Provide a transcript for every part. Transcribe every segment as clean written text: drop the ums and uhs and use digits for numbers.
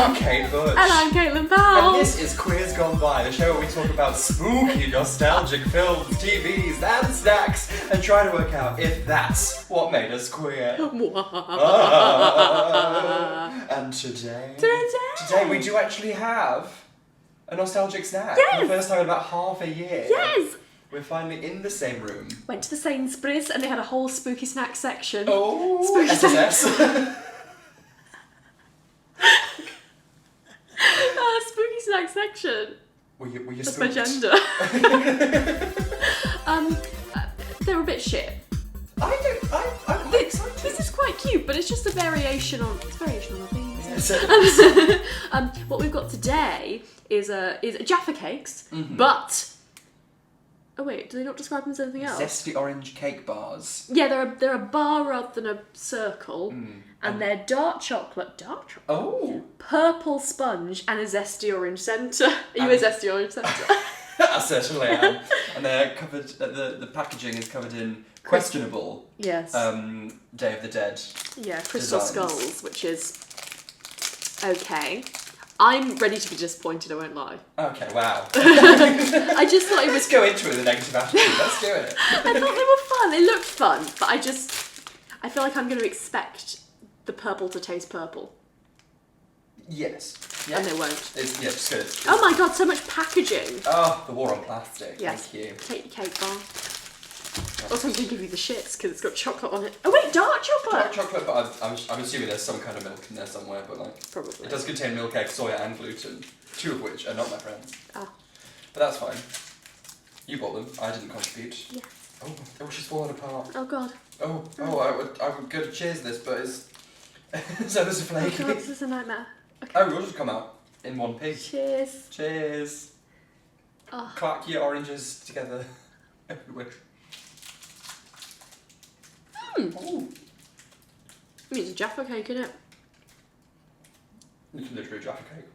I'm Kate Butch. And I'm Caitlin Powell. And this is Queers Gone By, the show where we talk about spooky, nostalgic films, TVs, and snacks, and try to work out if that's what made us queer. And today we do actually have a nostalgic snack. Yes. For the first time in about half a year. Yes. We're finally in the same room. Went to the Sainsbury's and they had a whole spooky snack section. Oh, spooky SSS. Spooky snack section. Were you That's spooked? my gender. They're a bit shit. I'm quite excited. This is quite cute, but it's just a variation on a theme. Yes. What we've got today is Jaffa cakes, Mm-hmm. but oh wait, do they not describe them as anything else? Zesty orange cake bars. Yeah, they're a bar rather than a circle, and they're dark chocolate, Oh. purple sponge, and a zesty orange centre. Are you a zesty orange centre? I certainly am. And they're covered, the packaging is covered in questionable Yes. Day of the Dead. Yeah, crystal designs. skulls, which is okay. I'm ready to be disappointed, I won't lie. Okay, wow. I just thought it was... Let's go into it with a negative attitude. Let's do it. I thought they were fun. They looked fun, but I feel like I'm going to expect the purple to taste purple. Yes. Yeah. And they won't. It's good. Oh my god, so much packaging. Oh, the war on plastic. Yes. Thank you. Take your cake bar. Also, I'm going to give you the shits because it's got chocolate on it. Oh wait, dark chocolate! Dark chocolate, but I'm assuming there's some kind of milk in there somewhere, but like... Probably. It does contain milk, egg, soya, and gluten. 2 of which are not my friends. Ah. But that's fine. You bought them. I didn't contribute. Yeah. Oh, she's fallen apart. Oh god. Oh, I would go to cheers this, but it's so there's a Oh flake. god, this is a nightmare. Okay. Oh, we'll just come out in one piece. Cheers. Cheers. Oh. Clack your oranges together. Everywhere. Ooh. It's a Jaffa cake, isn't it? It's literally Jaffa cake,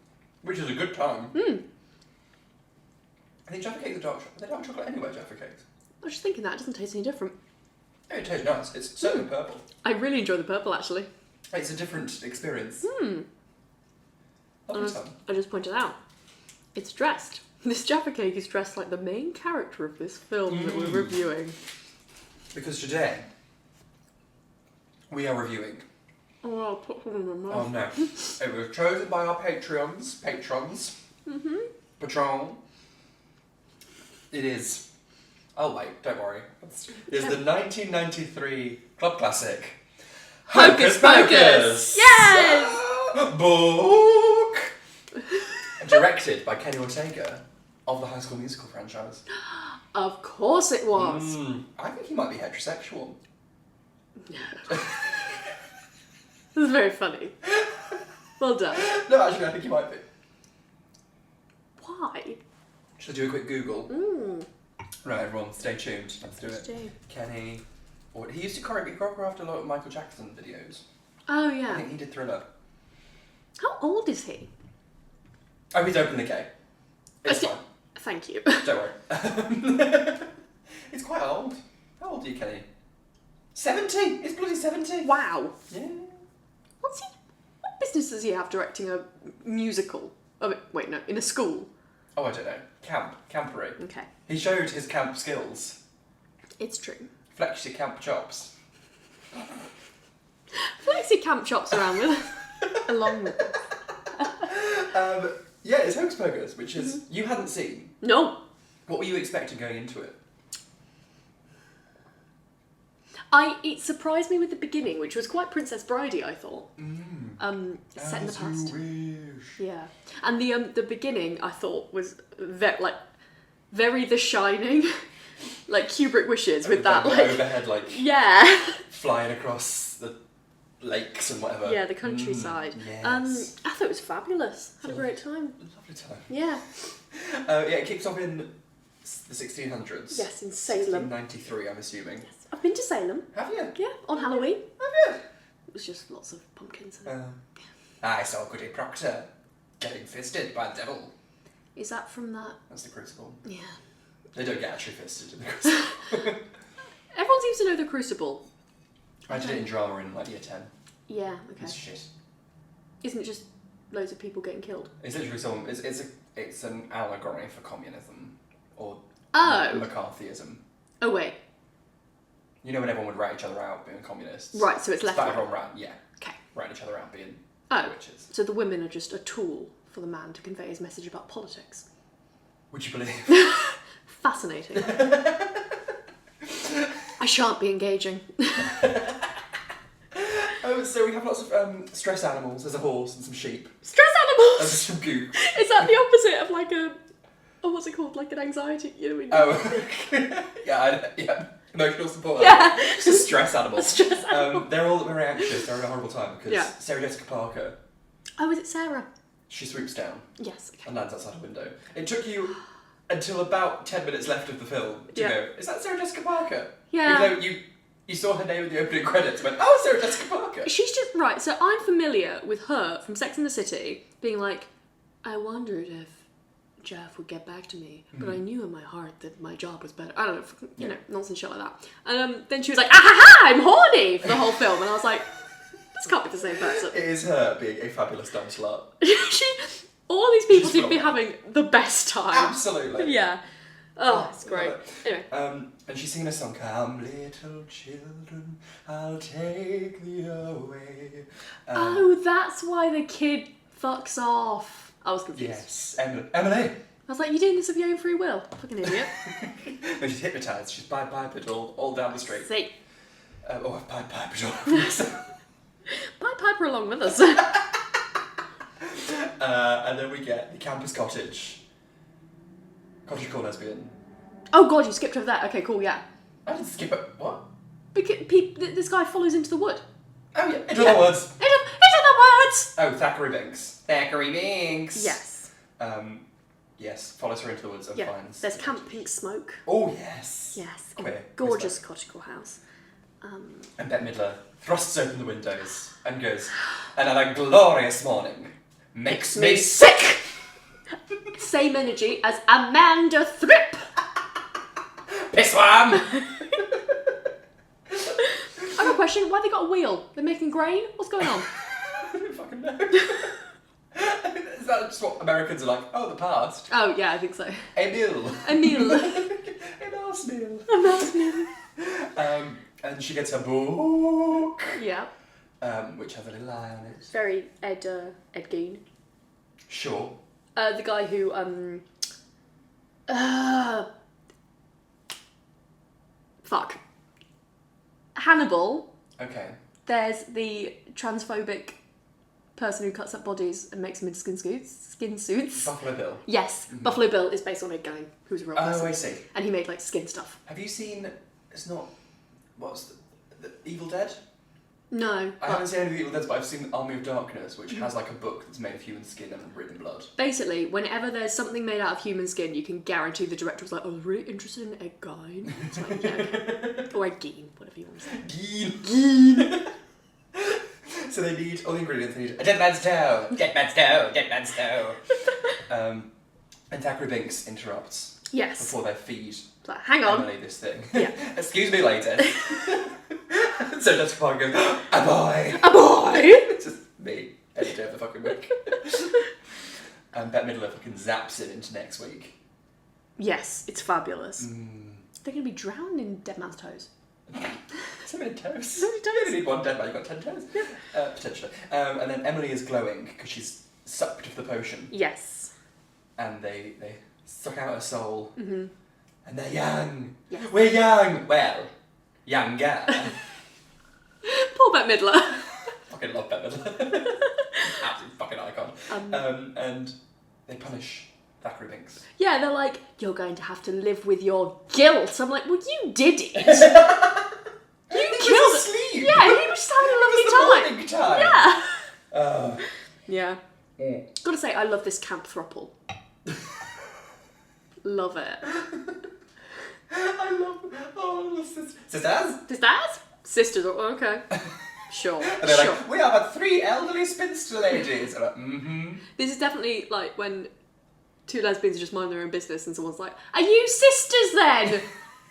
which is a good time. I think Jaffa cakes are dark chocolate. They're dark chocolate anyway, Jaffa cakes. I was just thinking that, it doesn't taste any different. Oh, it tastes nice. It's certainly purple. I really enjoy the purple, actually. It's a different experience. Lovely time. I just pointed out, it's dressed. This Jaffa cake is dressed like the main character of this film that we're reviewing. Because today, we are reviewing. Oh, I'll put one in my mouth. Oh no. It was chosen by our patrons. Patron. It is. Oh wait, don't worry. It's the 1993 club classic. Hocus Pocus! Yes! Book! Directed by Kenny Ortega of the High School Musical franchise. Of course it was. I think he might be heterosexual. This is very funny. Well done. No, actually, I think he might be. Why? Should I do a quick Google? Right, everyone, stay tuned. Let's do it. Stay. Kenny. He used to choreograph a lot of Michael Jackson videos. Oh, I yeah. think he did Thriller. How old is he? Oh, he's openly gay. It's fine. Thank you. Don't worry. He's quite old. How old are you, Kenny? 70! He's bloody 70! Wow. Yeah. What business does he have directing a musical? Oh, wait, no, in a school. Oh, I don't know. Campery. Okay. He showed his camp skills. It's true. Flex your camp chops. Flexi camp chops around with us. Along with us. Yeah, it's Hocus Pocus, which is you hadn't seen. No. What were you expecting going into it? It surprised me with the beginning, which was quite Princess Bridey, I thought. Set in the past. You wish. Yeah, and the beginning I thought was very The Shining, like Kubrick wishes with that overhead yeah, flying across the lakes and whatever. yeah, the countryside. Yes. I thought it was fabulous. Had a great time. Lovely time. Yeah. Yeah, it kicks off in the 1600s. Yes, in Salem. 1693, I'm assuming. Yes. I've been to Salem. Have you? Yeah, on Halloween. Have you? It was just lots of pumpkins. I saw Goody Proctor getting fisted by the devil. Is that from that? That's the Crucible. Yeah. They don't get actually fisted in the Crucible. Everyone seems to know the Crucible. I did it in drama in like year 10. Yeah, okay. It's shit. Isn't it just loads of people getting killed. It's literally it's an allegory for communism or McCarthyism. Oh wait. You know when everyone would rat each other out being communists? Right, so it's left about right. everyone ratting each other out being witches. So the women are just a tool for the man to convey his message about politics. Would you believe? Fascinating. I shan't be engaging. Oh, so we have lots of stress animals. There's a horse and some sheep. Stress animals? And some goose. Is that the opposite of like a... Oh, what's it called? Like an anxiety... You know, yeah. Emotional support. Yeah. Just stress animals. Stress animals. They're all very anxious. They're having a horrible time because Yeah. Sarah Jessica Parker, Oh, is it Sarah? she swoops down Yes. Okay. and lands outside a window. It took you until about 10 minutes left of the film to Yeah. go, is that Sarah Jessica Parker? Yeah. Even though you saw her name in the opening credits and went, oh, Sarah Jessica Parker. She's just... Right, so I'm familiar with her from Sex and the City being like, I wondered if Jeff would get back to me, but I knew in my heart that my job was better. I don't know, you know, nonsense shit like that. And then she was like, ah ha ha, I'm horny for the whole film. And I was like, this can't be the same person. It is her being a fabulous dumb slut. All these people She's seem to be phenomenal. having the best time. Absolutely. Yeah. Oh, it's great. Anyway. And she's singing a song, Come little children, I'll take thee away. Oh, that's why the kid fucks off. I was confused. Yes, Emily. I was like, you doing this of your own free will? Fucking idiot. No, she's hypnotised. She's Pied Pipered all down the street. See. Pied Pipered all Pied Piper along with us. And then we get the campus cottage. Cottagecore lesbian. Oh god, you skipped over that. Okay, cool, yeah. I didn't skip it. What? Because this guy follows into the wood. Oh yeah, into the woods. Into the woods! Oh, Thackeray Binks. Thackeray Binks. Yes. Yes, follows her into the woods and finds... There's Camp Pink Smoke. Oh, yes. Yes. Queer. Gorgeous cottagecore house. And Bette Midler thrusts open the windows and goes, another glorious morning makes me sick! Same energy as Amanda Thripp. Pissworm! I have a question. Why they got a wheel? They're making grain? What's going on? I don't fucking know. Is that just what Americans are like? Oh, the past. Oh, yeah, I think so. A meal. A meal. A mouse meal. A mouse meal. And she gets a book. Yeah. Which has a little eye on it. Very Ed Gein. Sure. The guy who, fuck. Hannibal. Okay. There's the transphobic person who cuts up bodies and makes them into skin suits. Buffalo Bill. Yes. Mm-hmm. Buffalo Bill is based on Ed Gein, who's a real person. Oh, I see. And he made, like, skin stuff. Have you seen... It's not... What's the Evil Dead? No. I haven't seen any of the Evil Dead, but I've seen Army of Darkness, which has like a book that's made of human skin and written in blood. Basically, whenever there's something made out of human skin, you can guarantee the director was like, oh, I was really interested in Ed Gein. It's like, yeah, okay. Or Ed Gein, whatever you want to say. Gein. So they need all the ingredients. They need a dead man's toe, dead man's toe, dead man's toe. And Thackeray Binks interrupts. Yes. Before they feed like, hang on. Emily this thing. Yeah. Excuse me, ladies. So Jessica Parker goes, a boy! A boy! It's just me, every day of the fucking week. And Bette Midler fucking zaps it into next week. Yes, it's fabulous. They're going to be drowned in Dead Man's Toes. So many toes. So many toes. You only need one dead man, you've got 10 toes. Yeah. Potentially. And then Emily is glowing because she's sucked of the potion. Yes. And they suck out her soul. Mm-hmm. And they're young. Yes. We're young. Well, younger. Poor Bette Midler. Fucking love Bette Midler. Absolute fucking icon. And they punish Thackeray Binks. Yeah, they're like, you're going to have to live with your guilt. I'm like, well, you did it. You killed it. Asleep. Yeah, he was just having a lovely time. Yeah. Yeah. Gotta say, I love this camp throuple. Love it. I love sisters. Sisters? Sisters, okay. Sure. And they're like, we are 3 elderly spinster ladies. I'm like, mm-hmm. This is definitely like when two lesbians just mind their own business and someone's like, are you sisters then?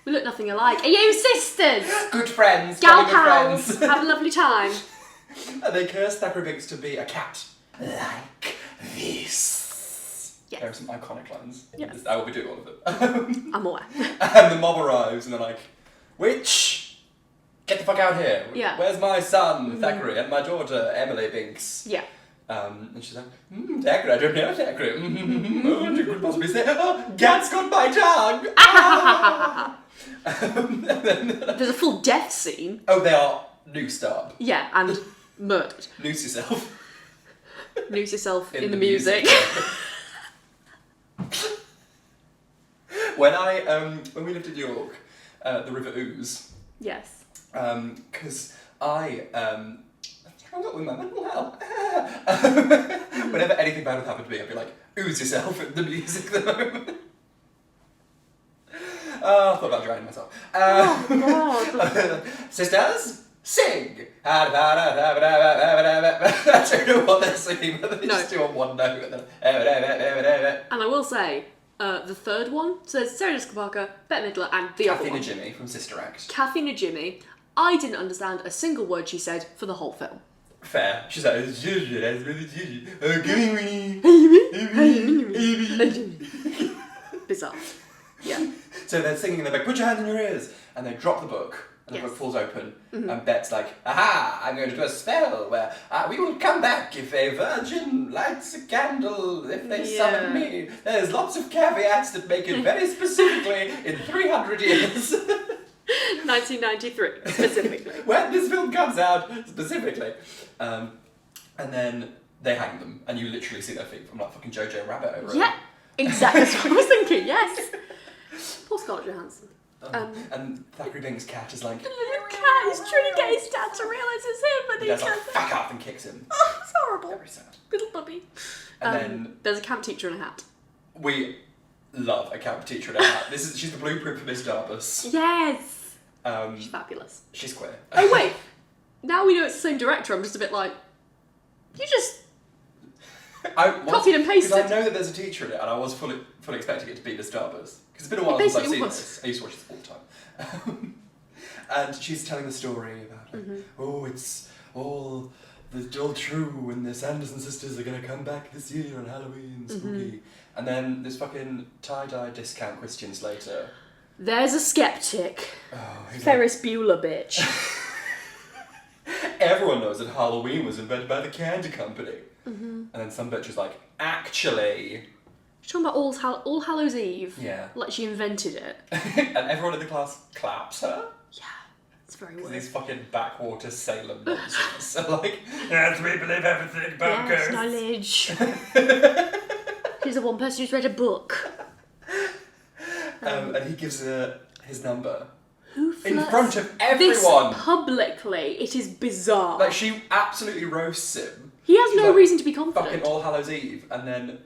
We look nothing alike. Are you sisters? Good friends. Gal good pals. friends. Have a lovely time. And they curse Thackeray Binks to be a cat. like this. Yes. There are some iconic lines. Yes. I will be doing all of them. I'm aware. And the mob arrives and they're like, witch, get the fuck out here. Yeah. Where's my son, Thackeray, and my daughter, Emily Binks? Yeah. And she's like, Thackeray, I don't know Thackeray. What could possibly say? Oh, Gad's got my tongue. And then, There's a full death scene. oh, they are noosed up. Yeah, and murdered. Noose yourself. Noose yourself in the music. When we lived in York, the River Ouse, Yes. because I struggled with my mental health. Whenever anything bad would happen to me, I'd be like, ooze yourself in the music at the moment. Oh, I thought about drowning myself. Oh, God. Sisters, sing! I don't know what they're singing, but they just do on one note. And then... And I will say, the third one, so there's Sarah Jessica Parker, Bette Midler, and the other Kathy one. and Jimmy from Sister Act. Kathy and Jimmy. I didn't understand a single word she said for the whole film. Fair. She's like, Bizarre. Yeah. so they're singing, and they're like, put your hands in your ears, and they drop the book, and the Yes. book falls open, and Bette's like, aha, I'm going to do a spell where we will come back if a virgin lights a candle, if they summon me. There's lots of caveats that make it very specifically in 300 years. 1993, specifically. When this film comes out, specifically. And then they hang them, and you literally see their feet from like fucking Jojo Rabbit over it. Yeah, exactly. That's what I was thinking, yes. Poor Scarlett Johansson. And Thackeray Binks' cat is like... The little cat is trying to get his dad to realise it's him, but He he does like, can't. fuck up and kicks him. Oh, it's horrible. Very sad. Little puppy. And then There's a camp teacher in a hat. we love a camp teacher in a hat. She's the blueprint for Miss Darbus. Yes. She's She's fabulous. queer. Oh, wait. Now we know it's the same director, I'm just a bit like, you just copied and pasted. Because I know that there's a teacher in it, and I was fully expecting it to be Miss Darbus. Because it's been a while since I've basically seen was. this. I used to watch this all the time. And she's telling the story about, like, oh, it's all true, and the Sanderson sisters are going to come back this year on Halloween, spooky. And then this fucking tie-dye discount Christian Slater. There's a skeptic. Oh, he's Ferris Bueller, bitch. everyone knows that Halloween was invented by the candy company. And then some bitch was like, actually... She's talking about All Hallows Eve. Yeah. Like she invented it. And everyone in the class claps her. Yeah. It's very weird. These fucking backwater Salem nonsense. So like, yes, we believe everything about Yes, ghosts. knowledge. She's the one person who's read a book. And he gives her his number. Who In flirts front of everyone. this publicly? It is bizarre. Like, she absolutely roasts him. He has She's no like, reason to be confident. Fucking All Hallows Eve. And then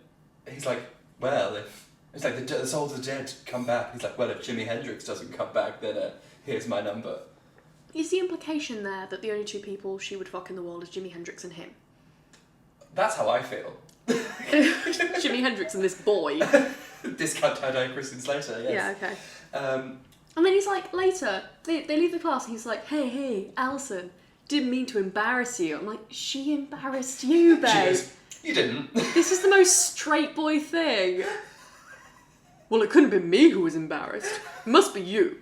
he's like, well, if... It's like, the souls of the dead come back. He's like, well, if Jimi Hendrix doesn't come back, then here's my number. Is the implication there that the only two people she would fuck in the world is Jimi Hendrix and him? That's how I feel. Jimi Hendrix and this boy. Discount tie-dye Christian Slater, yes. Yeah, okay. And then he's like, later, they leave the class and he's like, hey, Alison, didn't mean to embarrass you. I'm like, she embarrassed you, babe. She goes, you didn't. This is the most straight boy thing. Well, it couldn't have been me who was embarrassed. It must be you.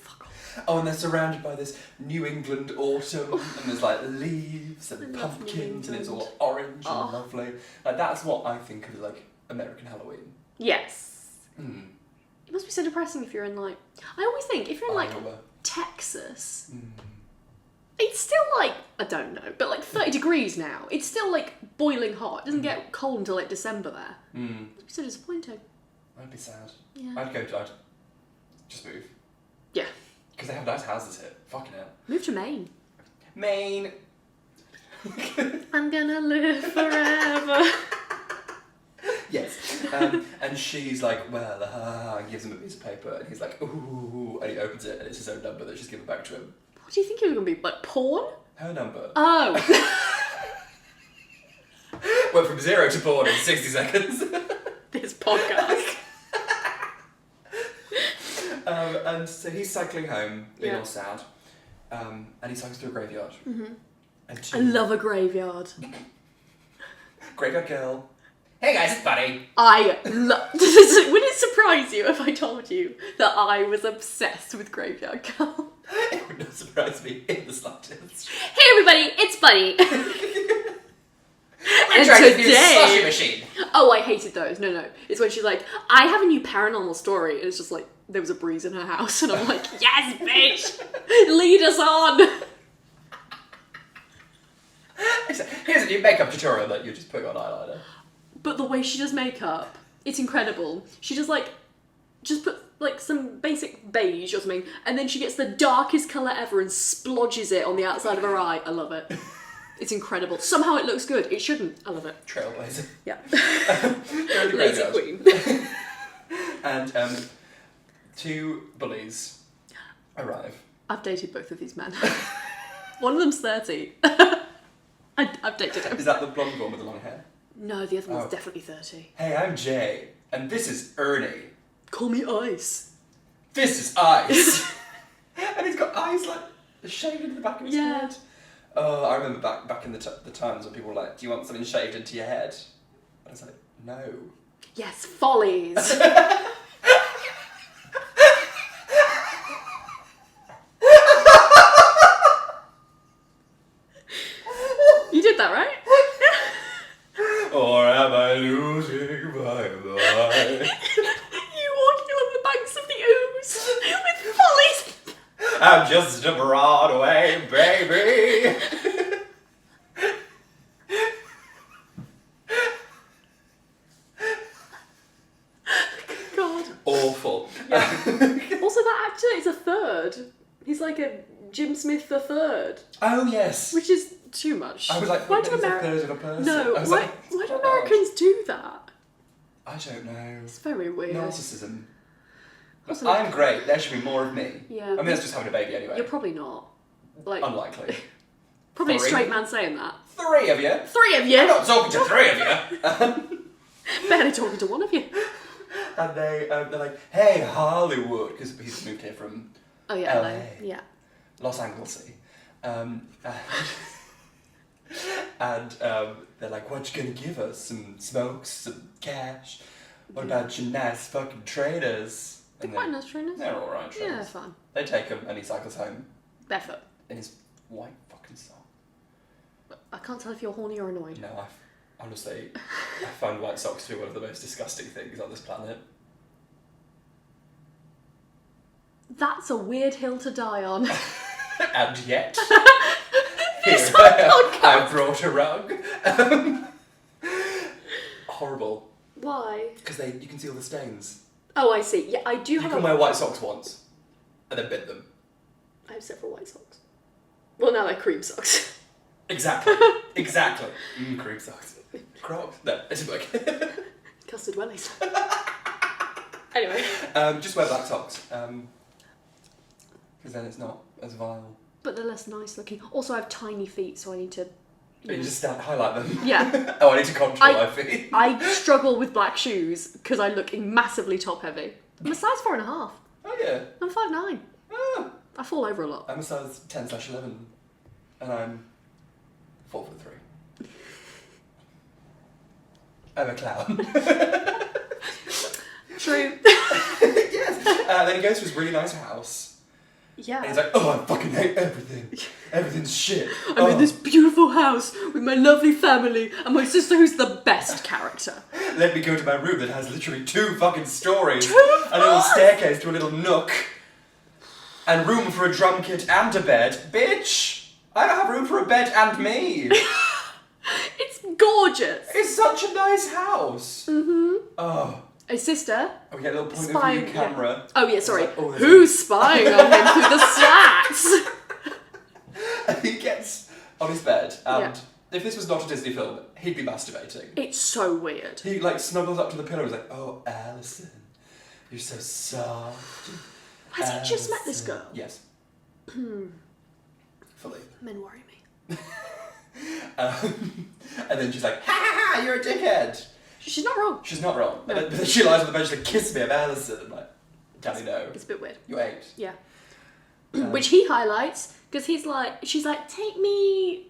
Fuck off. Oh, and they're surrounded by this New England autumn, and there's like leaves and I love New pumpkins, and it's all England. orange Oh. and lovely. Like, that's what I think of as like American Halloween. Yes. Mm. It must be so depressing if you're in like... I always think, if you're in like Iowa. Texas, it's still like, I don't know, but like 30 degrees now. It's still like boiling hot. It doesn't get cold until like December there. It'd be so disappointing. I'd be sad. Yeah. I'd just move. Yeah. Because they have nice houses here. Fucking hell. Move to Maine. Maine. I'm gonna live forever. Yes. And she's like, well, and gives him a piece of paper, and he's like, ooh, and he opens it, and it's his own number that she's given back to him. What do you think it was gonna be? Like porn? Her number. Oh. Went from 0 to porn in 60 seconds. This podcast. And so he's cycling home, being Yeah. all sad, and he cycles through a graveyard. And I love a graveyard. Graveyard Girl. Hey guys, it's Buddy. Would it surprise you if I told you that I was obsessed with Graveyard Girl? It would not surprise me in the slightest. Hey everybody, it's Buddy. We're trying to do a slushy machine. Oh, I hated those. No. It's when she's like, I have a new paranormal story. And it's just like, there was a breeze in her house. And I'm like, yes, bitch. Lead us on. Here's a new makeup tutorial that you're just putting on eyeliner. But the way she does makeup, it's incredible. She just put like some basic beige or something. And then she gets the darkest colour ever and splodges it on the outside of her eye. I love it. It's incredible. Somehow it looks good. It shouldn't. I love it. Trailblazer. Yeah. Lazy queen. And two bullies arrive. I've dated both of these men. One of them's 30. I've dated him. Is that the blonde one with the long hair? No, the other one's definitely 30. Hey, I'm Jay, and this is Ernie. Call me Ice. This is Ice. And he's got eyes like shaved into the back of his head. Oh, I remember back in the times when people were like, do you want something shaved into your head? And I was like, no. Yes, follies. You did that, right? Or am I losing my mind? You walking along the banks of the ooze with follies. I'm just a Broadway baby. God. Awful. Yeah. Also, that actor is a third. He's like a Jim Smith the third. Oh yes. Which is too much. I was like, why do a third of a person? No, why do Americans do that? I don't know. It's very weird. Narcissism. Also, I'm great. There should be more of me. Yeah. I mean, that's just having a baby anyway. You're probably not. Like, unlikely. Probably Three. a straight man saying that. 3 of you. 3 of you. I'm not talking to 3 of you. Barely talking to one of you. And they're like, hey, Hollywood, because he's moved here from Oh yeah, LA. yeah. Los Angeles. And they're like, what you gonna give us? Some smokes, some cash? What about your nice fucking trainers? They're quite nice trainers. They're alright trainers. Yeah, fun. They take him and he cycles home. Barefoot. In his white fucking sock. I can't tell if you're horny or annoyed. No, honestly, I find white socks to be one of the most disgusting things on this planet. That's a weird hill to die on. And yet, This here I am. podcast. I brought a rug. Horrible. Why? Because you can see all the stains. Oh, I see. Yeah, I do You have can wear white socks once, and then bid them. I have several white socks. Well, now they're cream socks. Exactly. Exactly. Cream socks. Crocs. No, it doesn't work. Custard wellies. Anyway. Just wear black socks. Because then it's not as vile. But they're less nice looking. Also, I have tiny feet, so I need to... You just highlight them. Yeah. Oh, I need to contour my feet. I struggle with black shoes because I look massively top heavy. I'm a size 4.5. Oh yeah. I'm 5'9". Oh. I fall over a lot. I'm a size 10/11, and I'm 4'3". I'm a clown. True. Yes. Then he goes to his really nice house. Yeah. And he's like, oh, I fucking hate everything. Everything's shit. I'm in this beautiful house with my lovely family and my sister who's the best character. Let me go to my room that has literally 2 fucking stories. 2 A little staircase to a little nook. And room for a drum kit and a bed. Bitch! I don't have room for a bed and me. It's gorgeous. It's such a nice house. Mm-hmm. Oh. A sister. Oh, we get a little point Spying, of view camera. Yeah. Oh yeah, sorry. Like, oh, who's spying on him through the slats? And he gets on his bed, and Yeah. if this was not a Disney film, he'd be masturbating. It's so weird. He like snuggles up to the pillow and is like, oh, Alison, you're so soft. Has he just met this girl? Yes. Fully. Men worry me. And then she's like, ha ha ha, you're a dickhead. She's not wrong. She's not wrong. No. But then she lies on the bed, she's like, kiss me, I'm Alison. I'm like, Daddy, no. It's a bit weird. You're 8. Yeah. Which he highlights, because she's like, take me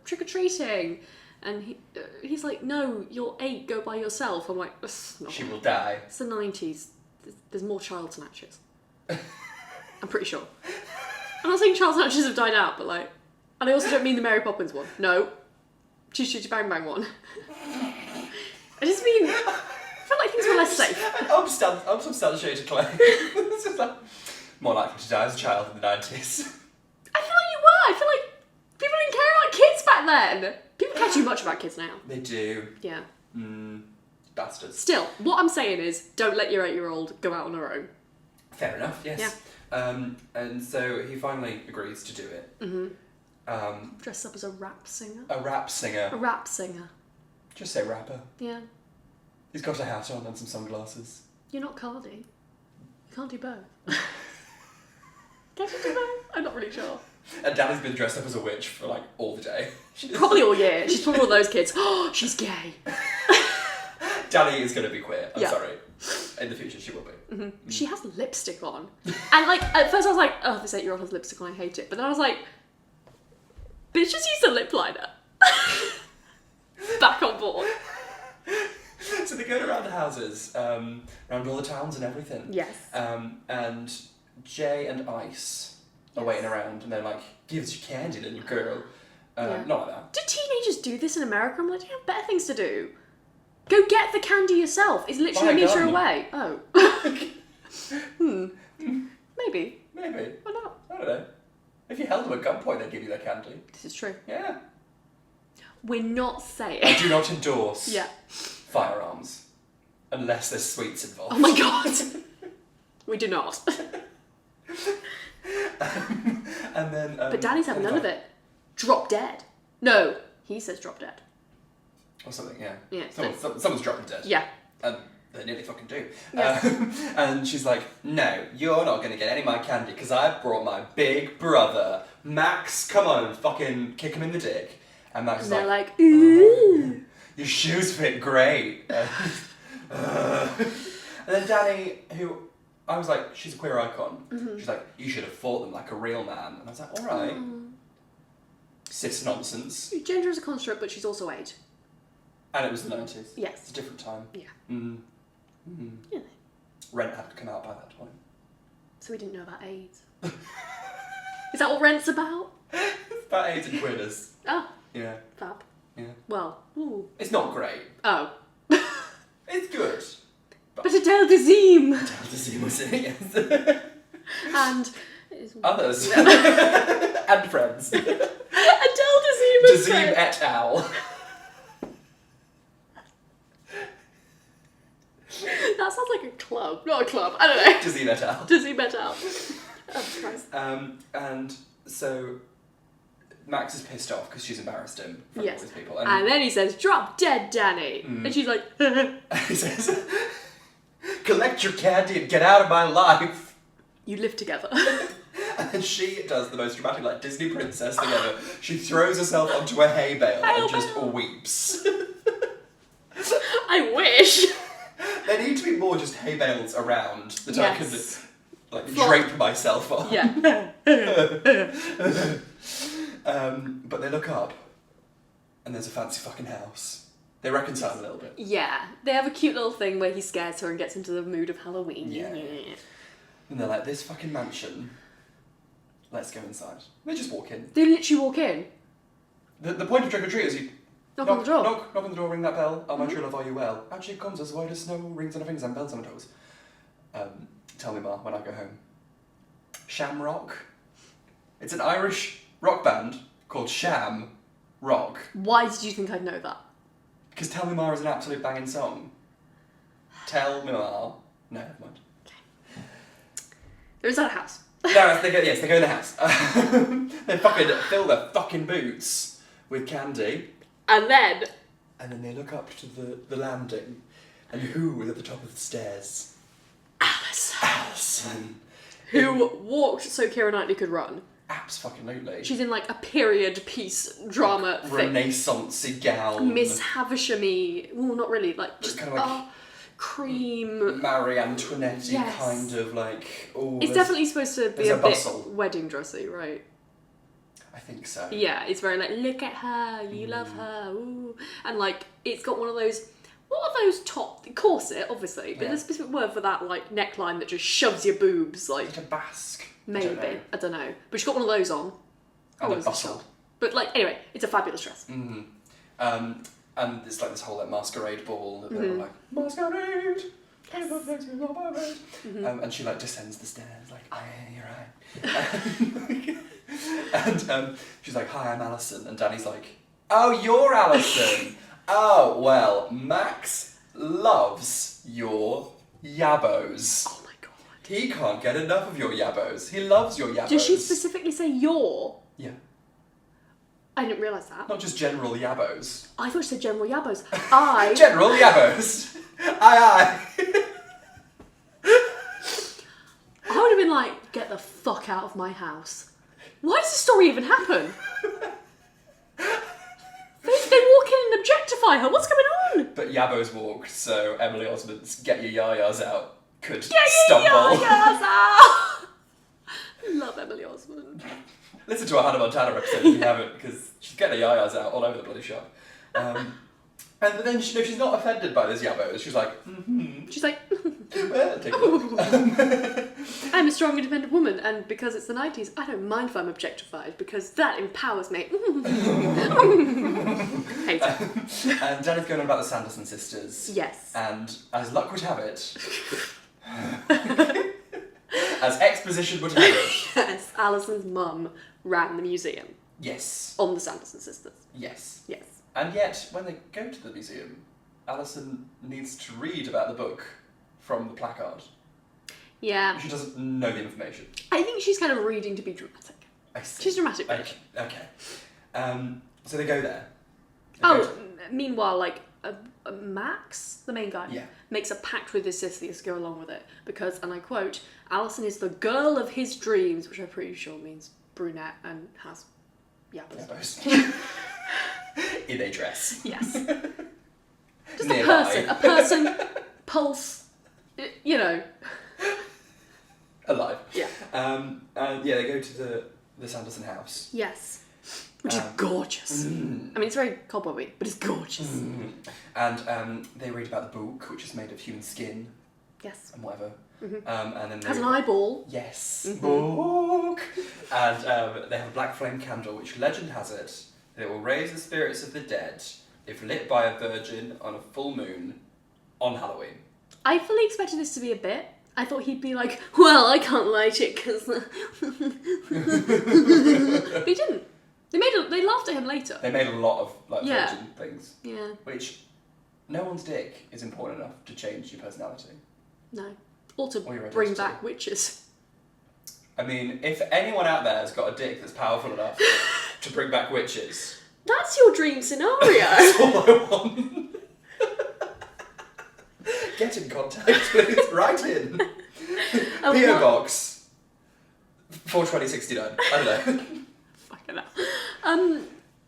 trick-or-treating. And he's like, no, you're 8, go by yourself. I'm like, she will die. It's the 90s. There's more child snatchers. I'm pretty sure. I'm not saying child snatchers have died out, but like, and I also don't mean the Mary Poppins one. No. Choo Choo Bang Bang one. I just mean, I felt like things were less safe. Unsubstantiated claim. It's just like, more likely to die as a child in the 90s. I feel like you were. I feel like people didn't care about kids back then. People care too much about kids now. They do. Yeah. Bastards. Still, what I'm saying is, don't let your 8-year-old go out on her own. Fair enough, yes. Yeah. And so he finally agrees to do it. Mm-hmm. Dressed up as a rap singer. A rap singer. A rap singer. Just say rapper. Yeah. He's got a hat on and some sunglasses. You're not Cardi. You can't do both. Can you do both? I'm not really sure. And Danny's been dressed up as a witch for like all the day. Probably all year. She's probably one of those kids. Oh, she's gay. Danny is going to be queer. I'm Yeah. sorry. In the future, she will be. Mm-hmm. She has lipstick on. And like, at first I was like, oh, this 8-year-old has lipstick on, I hate it. But then I was like, bitch just used a lip liner. Back on board. So they go around the houses, around all the towns and everything. Yes. And Jay and Ice are waiting around and they're like, give us your candy, little girl. Not like that. Do teenagers do this in America? I'm like, you have better things to do. Go get the candy yourself. It's literally a metre away. Oh. Maybe. Maybe. Why not? I don't know. If you held them at gunpoint, they'd give you their candy. This is true. Yeah. We're not saying. I do not endorse Yeah. firearms. Unless there's sweets involved. Oh my god. We do not. And then... But Danny's having none of it. Drop dead. No. He says drop dead. Or something, yeah. Yeah. Someone's dropping dead. Yeah. And they nearly fucking do. Yeah. And she's like, no, you're not going to get any of my candy because I brought my big brother. Max, come on, and fucking kick him in the dick. And Max is they're like, ooh. your shoes fit great. And then Danny, who I was like, she's a queer icon. Mm-hmm. She's like, you should have fought them like a real man. And I was like, all right. Cis nonsense. Gender is a construct, but she's also age. And it was the 90s. Yes. It's a different time. Yeah. Yeah. Rent had come out by that point. So we didn't know about AIDS. Is that what Rent's about? It's about AIDS and queerness. Oh. Yeah. Fab. Yeah. Well. Ooh. It's not great. Oh. It's good. But Adele Dazeem. Adele Dazeem was in it, yes. And... Others. And friends. Adele Dazeem and Dazeem et al. That sounds like a club. Not a club. I don't know. Dazeem et al. Dazeem et al. That's nice. And so Max is pissed off because she's embarrassed him in front of all these people. And then he says, drop dead, Danny. And she's like, he says, collect your candy and get out of my life. You live together. And then she does the most dramatic, like, Disney princess thing ever. She throws herself onto a hay bale and just weeps. I wish. There need to be more just hay bales around that I can, like, drape myself on. Yeah. But they look up, and there's a fancy fucking house. They reconcile a little bit. Yeah. They have a cute little thing where he scares her and gets into the mood of Halloween. Yeah. And they're like, this fucking mansion. Let's go inside. They just walk in. They literally walk in. The point of trick or treat is you knock on the door. Knock on the door, ring that bell. Oh, my true love, are you well? Actually, it comes as white as snow, rings on her fingers and bells on her toes. Tell me, Ma, when I go home. Shamrock. It's an Irish rock band called Sham Rock. Why did you think I'd know that? Because Tell Me Ma is an absolute banging song. Tell Me Ma. No, never mind. Okay. They're inside a house. No, they go in the house. They fucking fill their fucking boots with candy. And then they look up to the landing. And who is at the top of the stairs? Alison. Who walked so Keira Knightley could run. Absolutely. She's in like a period piece drama thing. Renaissance-y gown. Miss Havisham-y. Well, not really. Like just kind of like cream. Marie Antoinette-y kind of like. It's definitely supposed to be a bit bustle. wedding dressy, right? I think so. Yeah, it's very like, look at her, you love her, ooh. And like, it's got one of those, what are those top, corset, obviously, but there's a specific word for that, like, neckline that just shoves your boobs, like... Like a basque. Maybe, I don't know. But she's got one of those on. And a bustle. But like, anyway, it's a fabulous dress. Mm-hmm. And it's like this whole like masquerade ball that they're all like, masquerade! Yes. And she like descends the stairs like, you're right. And she's like, hi, I'm Alison. And Danny's like, oh, you're Alison. Oh, well, Max loves your yabos. Oh my god. He can't get enough of your yabos. He loves your yabos. Does she specifically say your? Yeah. I didn't realise that. Not just general yabos. I thought she said general yabos. General yabos. Aye. I would have been like, get the fuck out of my house. Why does this story even happen? They walk in and objectify her. What's going on? But yabos walked, so Emily Osmond's get your yayas out could Get stumble. your yayas out! Love Emily Osmond. Listen to our Hannah Montana episode if you haven't, because she's getting her yayas out all over the bloody shop. And then she's not offended by this yabos. She's like, She's like, well, take a look. I'm a strong, independent woman, and because it's the 90s, I don't mind if I'm objectified, because that empowers me. Hate it. And Danny's going on about the Sanderson sisters. Yes. And as luck would have it, as exposition would have it. Yes, Alison's mum ran the museum. Yes. On the Sanderson sisters. Yes. Yes. And yet, when they go to the museum, Alison needs to read about the book from the placard. Yeah. She doesn't know the information. I think she's kind of reading to be dramatic. I see. She's dramatic. Okay. So they go there. Meanwhile, like, Max, the main guy, Yeah. makes a pact with his sisters to go along with it. Because, and I quote, Alison is the girl of his dreams, which I'm pretty sure means brunette and has yabos. In a dress. Yes. Just Nearby. a person, pulse, you know. Alive. Yeah. And yeah, they go to the Sanderson house. Yes. Which is gorgeous. I mean, it's very cobwebby, but it's gorgeous. And they read about the book, which is made of human skin. Yes. And whatever. And then Has an eyeball. Yes. Book. And they have a black flame candle, which legend has it that it will raise the spirits of the dead if lit by a virgin on a full moon on Halloween. I fully expected this to be a bit. I thought he'd be like, well, I can't light it because... But he didn't. They laughed at him later. They made a lot of virgin things. Yeah. Which, no one's dick is important enough to change your personality. No. Or to your bring identity. back witches. I mean, if anyone out there has got a dick that's powerful enough to bring back witches... That's your dream scenario. That's all I want. Get in contact, please. Write in. P.O. Box 42069. I don't know. Fucking hell.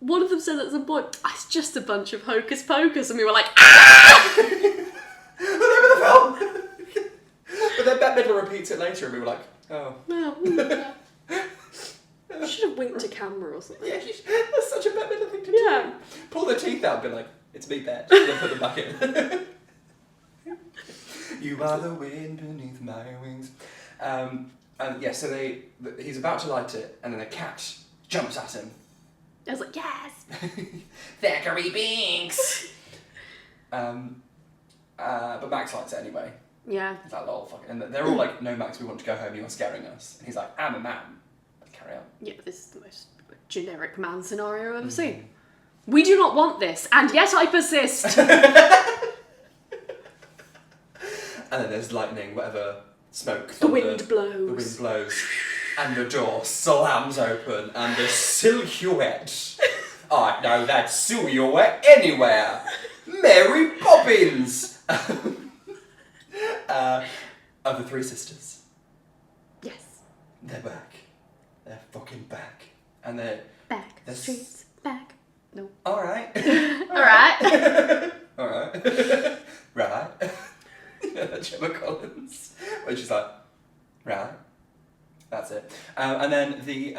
One of them said at some point, it's just a bunch of hocus pocus, and we were like, ah! The name of the film. But then Bette Midler repeats it later, and we were like, oh. No. You should have winked to camera or something. Yeah, that's such a Bette Midler thing to do. Pull their teeth out and be like, it's me, Bette. And then put them back in. You are the wind beneath my wings. And yeah, so he's about to light it, and then a cat jumps at him. I was like, yes! Thackeray Binks! But Max lights it anyway. Yeah. He's like, lol, fuck it. And they're all like, no, Max, we want to go home, you are scaring us. And he's like, I'm a man. Let's carry on. Yeah, this is the most generic man scenario I've ever seen. We do not want this, and yet I persist! And then there's lightning, whatever, smoke, The thunder. wind blows. The wind blows. And the door slams open, and the silhouette. I know that silhouette anywhere. Mary Poppins! Of the three sisters. Yes. They're back. They're fucking back. And they're... Back. The streets. Back. No. Alright. Alright. Alright. Right. Gemma Collins. When she's like, right. That's it. And then the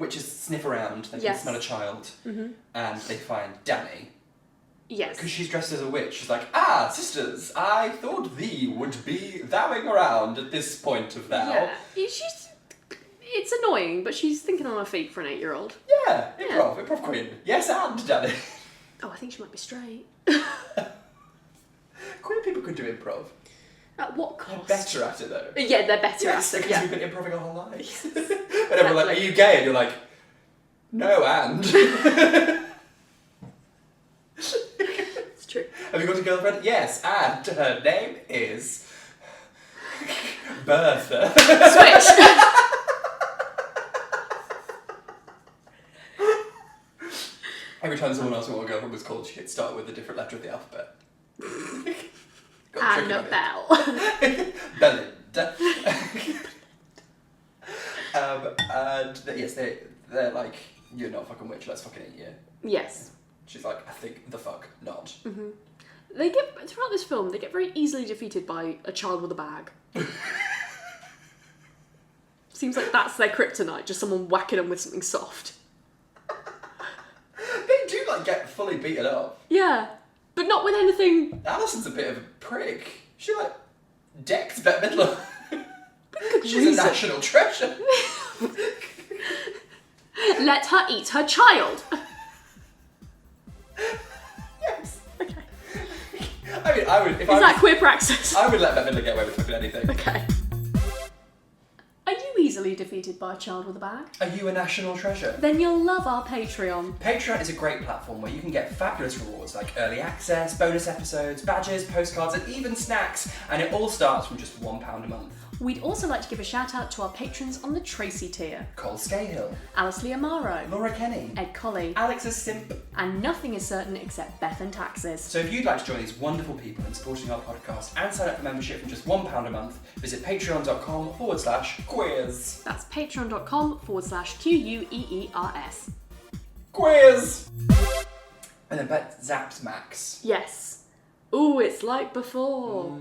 witches sniff around, they can smell a child, and they find Danny. Yes. Because she's dressed as a witch. She's like, sisters, I thought thee would be thouing around at this point of thou. Yeah. It's annoying, but she's thinking on her feet for an 8-year-old. Yeah, improv queen. Yes, and Danny. Oh, I think she might be straight. Queer people could do improv. At what cost? They're better at it, though. Yeah, they're better at it, because we've been improving our whole lives. And everyone's like, are you gay? And you're like, no, and... It's true. Have you got a girlfriend? Yes, and her name is... Bertha. Switch! Every time someone asked me what a girlfriend was called, she'd start with a different letter of the alphabet. Annabelle. Belinda. And yes, they're like, you're not a fucking witch, let's fucking eat you. Yes. She's like, I think the fuck not. Throughout this film, they get very easily defeated by a child with a bag. Seems like that's their kryptonite, just someone whacking them with something soft. They do like get fully beaten up. Yeah, but not with anything. Alison's a bit of a prick. She like decks Bette Midler. She's reason. a national treasure. Let her eat her child. Yes. Okay. I mean, I would. If Is I that was, queer praxis? I would let Bette Midler get away with fucking anything. Okay. Are you easily defeated by a child with a bag? Are you a national treasure? Then you'll love our Patreon. Patreon is a great platform where you can get fabulous rewards like early access, bonus episodes, badges, postcards, and even snacks. And it all starts from just £1 a month. We'd also like to give a shout out to our patrons on the TRACY tier. Scahill, Lia Maro, Laura Kenny, Ed Colley, Alex's Simp. And nothing is certain except Beth and taxes. So if you'd like to join these wonderful people in supporting our podcast and sign up for membership from just £1 a month, visit patreon.com/queers. That's patreon.com/QUEERS. Queers! And then Beth zaps Max. Yes. Ooh, it's like before.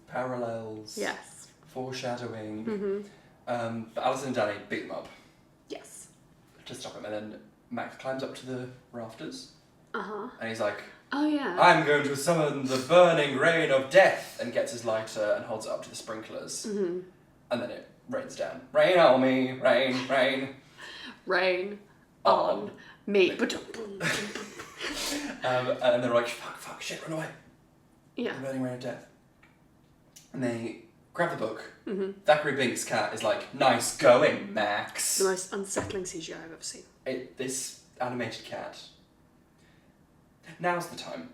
Parallels. Yes. Foreshadowing. But Alison and Danny beat them up Yes. to stop him, and then Max climbs up to the rafters. And he's like, Oh, yeah. I'm going to summon the burning rain of death, and gets his lighter and holds it up to the sprinklers. And then it rains down. Rain on me, rain, rain. Rain on me. And they're like, fuck, shit, run away. Yeah. The burning rain of death. And they grab the book. Thackeray Bink's cat is like, nice going, Max. The most unsettling CGI I've ever seen. This animated cat. Now's the time.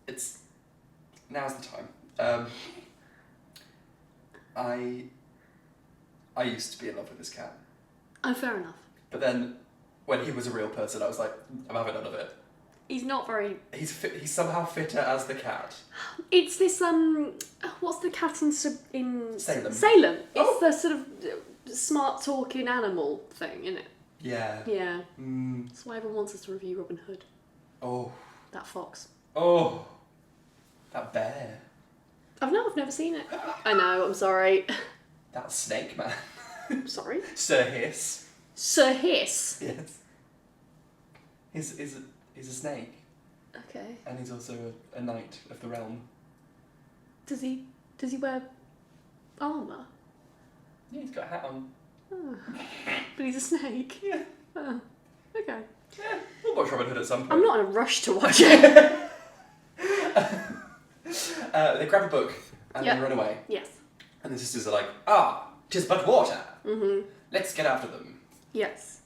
Now's the time. I used to be in love with this cat. Oh, fair enough. But then, when he was a real person, I was like, I'm having none of it. He's not very... He's somehow fitter as the cat. It's this, what's the cat in Salem. Salem. It's the sort of smart talking animal thing, isn't it? Yeah. Yeah. That's why everyone wants us to review Robin Hood. Oh. That fox. Oh. That bear. I've never seen it. I know, I'm sorry. That snake man. Sorry? Sir Hiss. Sir Hiss? Yes. He's a snake. Okay. And he's also a knight of the realm. Does he wear armour? Yeah, he's got a hat on. Oh. But he's a snake? Yeah. Oh. Okay. Yeah, we'll watch Robin Hood at some point. I'm not in a rush to watch it. They grab a book and they run away. Yes. And the sisters are like, 'tis but water. Let's get after them. Yes.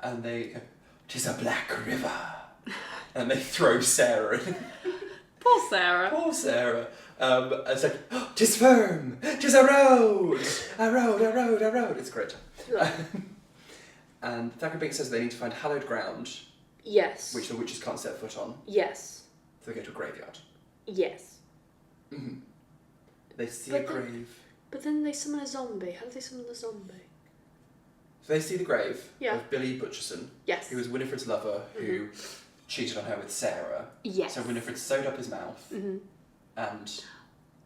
And they go, 'tis a black river. And they throw Sarah in. Poor Sarah. Poor Sarah. It's like, 'tis firm, 'tis a road. A road. It's great. And Thackeray Bink says they need to find hallowed ground, Yes. which the witches can't set foot on. Yes. So they go to a graveyard. Yes. They see a grave. But then they summon a zombie. How do they summon the zombie? So they see the grave Yeah. of Billy Butcherson, Yes. who was Winifred's lover, who cheated on her with Sarah. Yes. So Winifred sewed up his mouth and...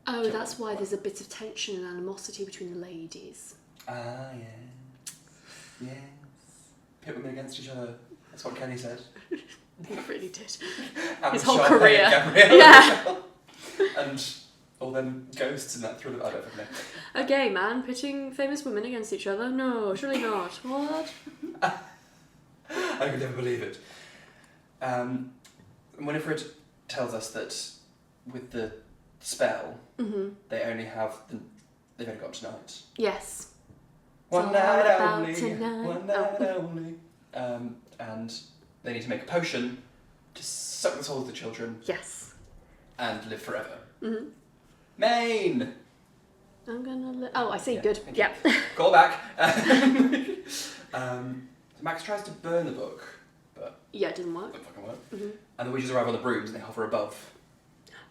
Oh, that's why there's a bit of tension and animosity between the ladies. Ah, yeah. Yes. Pit women against each other. That's what Kenny said. He really did. His whole career. Yeah. And all them ghosts in that thriller. I don't know. A gay man pitting famous women against each other? No, surely not. What? I could never believe it. Winifred tells us that with the spell, they've only got tonight. Yes. One night only. Tonight. One night only. And they need to make a potion to suck the souls of the children. Yes. And live forever. Mm-hmm. Maine! I'm gonna Oh, I see. Yeah, good. Yeah. Call back. Max tries to burn the book, but yeah, it doesn't work. Doesn't fucking work. Mm-hmm. And the witches arrive on the brooms and they hover above.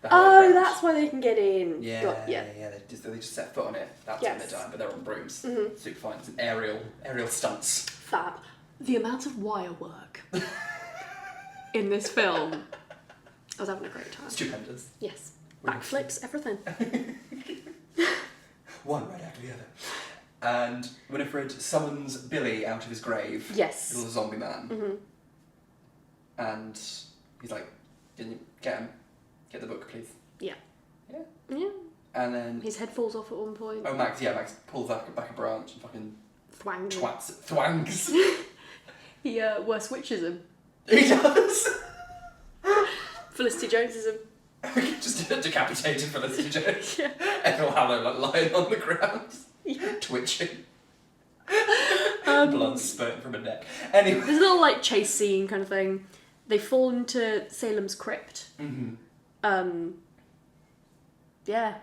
Oh, that's why they can get in. Yeah. They just set foot on it. That's when they die, but they're on brooms. Mm-hmm. Super fine. It's an aerial stunts. Fab. The amount of wire work in this film. I was having a great time. Stupendous. Yes. Backflips, everything. One right after the other. And Winifred summons Billy out of his grave. Yes. Little zombie man. Mm-hmm. And he's like, "Can you get him? Get the book, please." Yeah. Yeah. Yeah. And then his head falls off at one point. Oh, Max pulls back a branch and fucking thwangs. He worse witches him. He does. Felicity Jones is him. Just decapitated Felicity Jones. Yeah. Ethel Hallow like lying on the ground, twitching. Blood spurting from her neck. Anyway, there's a little like chase scene kind of thing. They fall into Salem's crypt. Mm-hmm. Yeah.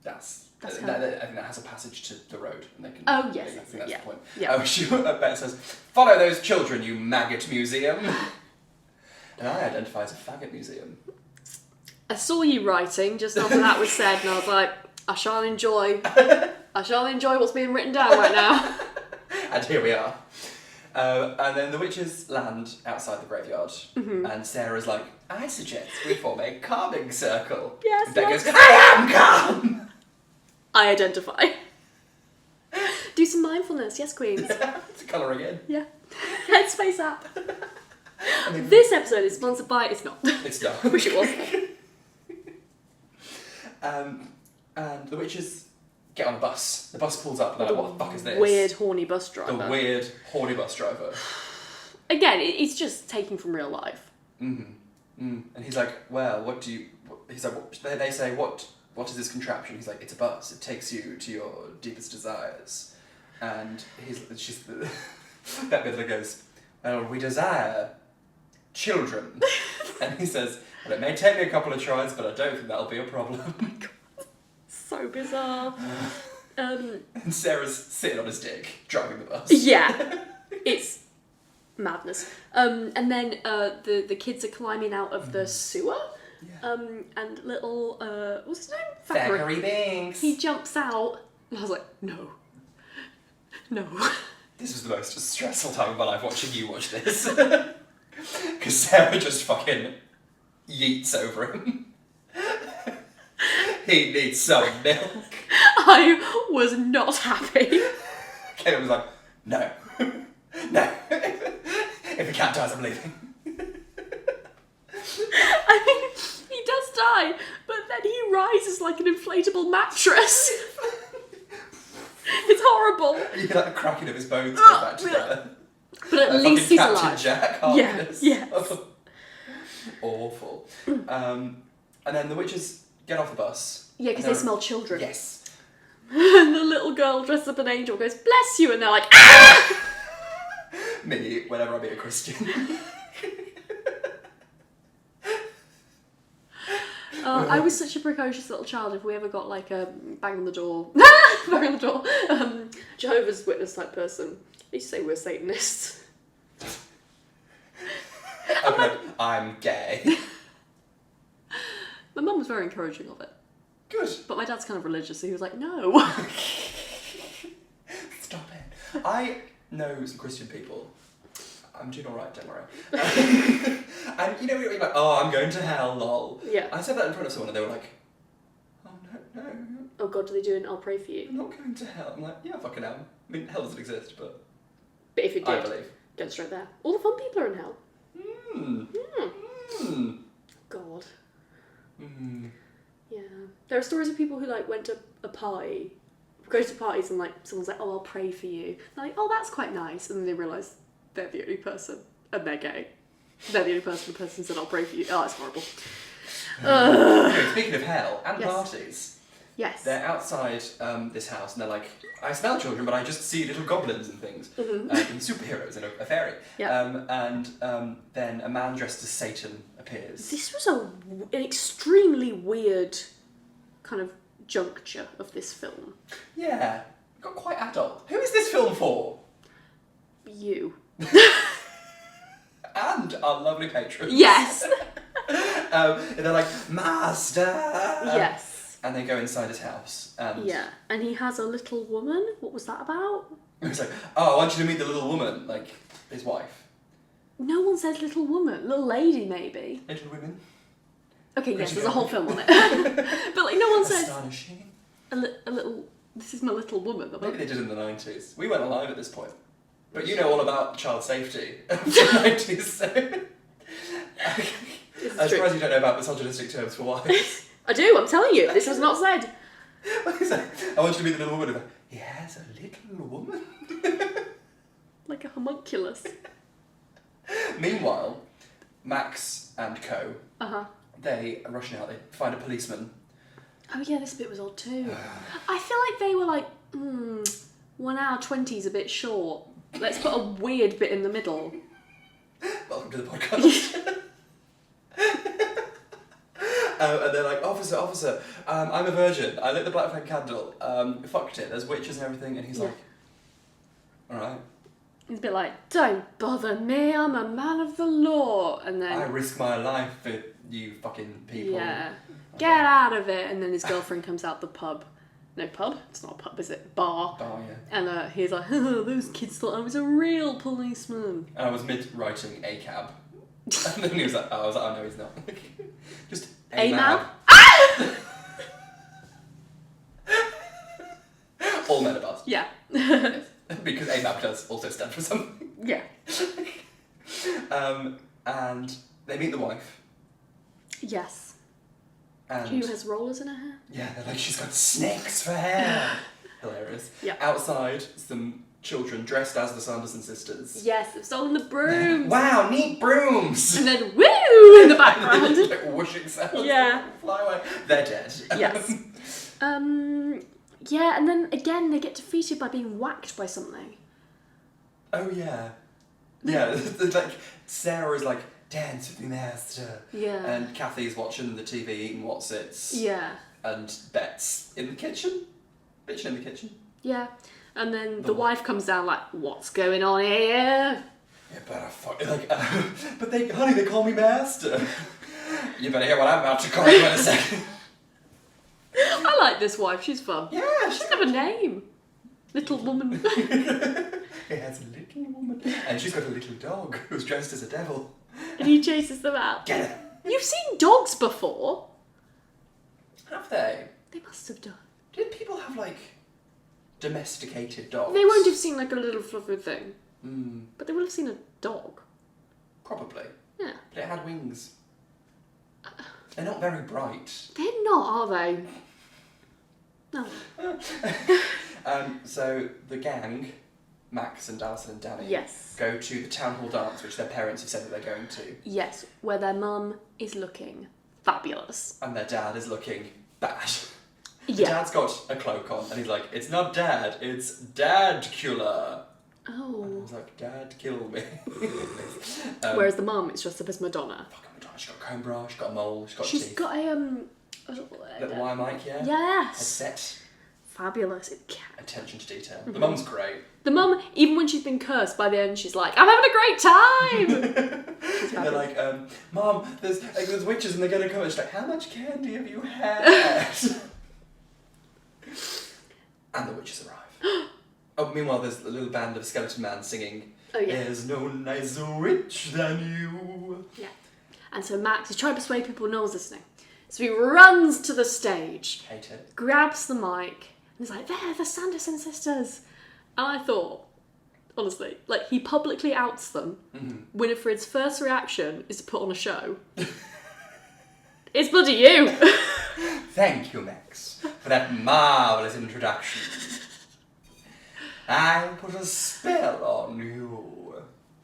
That's I kind think that has a passage to the road, and they can. Oh yes. I think that's the point. Yeah. Oh, Bette says, "Follow those children, you maggot museum." And I identify as a faggot museum. I saw you writing just after that was said, and I was like, I shall enjoy what's being written down right now. And here we are. And then the witches land outside the graveyard, and Sarah's like, "I suggest we form a calming circle." Yes. And Bette goes, "I am calm." I identify. Do some mindfulness, yes, queens. It's colouring in. Yeah. Headspace app. This episode is sponsored by. It's not. It's not. Wish it was. And the witches get on a bus. The bus pulls up, and they're like, "What the fuck is this?" Weird, horny bus driver. The weird, horny bus driver. Again, it's just taken from real life. Mm-hmm. And he's like, "Well, what do you?" He's like, "They say, what is this contraption?" He's like, "It's a bus. It takes you to your deepest desires." And Bette Midler goes, "Well, we desire children." And he says, "Well, it may take me a couple of tries, but I don't think that'll be a problem." Oh my god. So bizarre. And Sarah's sitting on his dick, driving the bus. Yeah. It's madness. And then the kids are climbing out of the sewer. Yeah. And little, what's his name? Thackeray Binks. He jumps out, and I was like, no. This was the most stressful time of my life watching you watch this. Because Sarah just fucking yeets over him. He needs some milk. I was not happy. Kevin was like, no. If the cat dies, I'm leaving. I mean, he does die, but then he rises like an inflatable mattress. It's horrible. You hear like the cracking of his bones go back together. But at least he's Captain alive. Jack, Yes. Awful. And then the witches get off the bus. Yeah, because they smell children. Yes. And the little girl dressed up an angel goes, "Bless you," and they're like, "Ah!" Me, whenever I meet a Christian. I was such a precocious little child. If we ever got like a bang on the door, Jehovah's Witness type person, they used to say we're Satanists. I'm gay. My mum was very encouraging of it. Good. But my dad's kind of religious, so he was like, no. Stop it. I know some Christian people. I'm doing alright, don't worry. And you know, you're like, "Oh, I'm going to hell, lol." Yeah. I said that in front of someone and they were like, "Oh, no. Oh God, do they do an I'll pray for you? I'm not going to hell." I'm like, "Yeah, fucking hell. I mean, hell doesn't exist, but..." But if it I did, believe. go straight there. All the fun people are in hell. God. Yeah. There are stories of people who like went to a party, go to parties and like someone's like, oh, I'll pray for you. They're like, oh, that's quite nice. And then they realise they're the only person and they're gay. They're the only person. The person said, I'll pray for you. Oh, that's horrible. Anyway, speaking of hell and Yes. parties, Yes. they're outside this house and they're like, I smell children, but I just see little goblins and things, and superheroes and a fairy. Yep. Then a man dressed as Satan appears. This was an extremely weird kind of juncture of this film. Yeah, got quite adult. Who is this film for? You. And our lovely patrons. Yes. And they're like, Master! Yes. And they go inside his house. And Yeah. And he has a little woman. What was that about? he's like, oh, I want you to meet the little woman, like his wife. No one said little woman. Little lady, maybe. Little women. Okay, yes, Pretty there's a good. whole film on it. But like, no one said Astonishing. a little. This is my little woman. Maybe they did in the 90s. We weren't alive at this point. But you know all about child safety of the 90s, so... I'm surprised you don't know about misogynistic terms for wives. I do, I'm telling you. This was not said. He's like, I want you to meet the little woman. I'm like, he has a little woman? Like a homunculus. Meanwhile, Max and co, Uh-huh. they are rushing out. They find a policeman. Oh yeah, this bit was odd too. I feel like they were like, 1 hour 20 is a bit short. Let's put a weird bit in the middle. Welcome to the podcast. And they're like, officer, I'm a virgin. I lit the black flame candle. Fucked it. There's witches and everything. And he's like, alright. He's a bit like, don't bother me, I'm a man of the law. And then... I risk my life for you fucking people. Yeah. Get out of it. And then his girlfriend comes out the pub. No, pub? It's not a pub, is it? Bar. Oh, yeah. And he's like, those kids thought I was a real policeman. And I was mid-writing a cab. And then he was like, oh no, he's not. Just a mab. All men are bust. Yeah. Yes. Because a mab does also stand for something. Yeah. And they meet the wife. Yes. And Who has rollers in her hair? yeah, they're like, she's got snakes for hair. Hilarious. Yeah. Outside, some children dressed as the Sanderson sisters. Yes, they've stolen the brooms. Wow, neat brooms! And then woo in the background. Like whooshing sounds. Yeah. Fly away. They're dead. Yes. Yeah, and then again they get defeated by being whacked by something. Oh yeah. Yeah, it's like Sarah is like, dance with me, master. Yeah. And Kathy's watching the TV eating Whatsits. Yeah. And Bette's in the kitchen. Bitching in the kitchen. Yeah. And then the wife comes down like, what's going on here? You better fuck. Like, but honey, they call me master. You better hear what I'm about to call you in a second. I like this wife, she's fun. Yeah, She doesn't have a name. Little woman. It has a little woman. And she's got a little dog who's dressed as a devil. And he chases them out. Get her. You've seen dogs before. Have they? They must have done. Did people have, like, domesticated dogs? They won't have seen like a little fluffy thing. Mm, But they would have seen a dog. probably. Yeah. But it had wings. They're not very bright. They're not, are they? No. So the gang, Max and Alison and Danny, Yes. go to the town hall dance, which their parents have said that they're going to. Yes, where their mum is looking fabulous. And their dad is looking bad. The Yeah. dad's got a cloak on, and he's like, it's not dad, it's dadcula. And I Oh. was like, Dad, kill me. Whereas the mum is dressed up as Madonna. Fucking Madonna, she's got a comb brush, she's got a mole, she's got She's teeth. got a Little wire mic, yeah? Yes. Headset. Fabulous. Attention to detail. The mum's great. The mum, even when she's been cursed, by the end she's like, I'm having a great time! And they're like, Mom, there's witches and they're going to come. And she's like, how much candy have you had? And the witches arrive. Oh, meanwhile, there's a little band of Skeleton Man singing, Oh, yeah. There's no nicer witch than you. Yeah. And so Max is trying to persuade people no one's listening. So he runs to the stage, Hate it. grabs the mic, and he's like, there, the Sanderson sisters. And I thought, Honestly. Like, he publicly outs them. Winifred's first reaction is to put on a show. It's bloody you! Thank you, Max, for that marvellous introduction. I put a spell on you.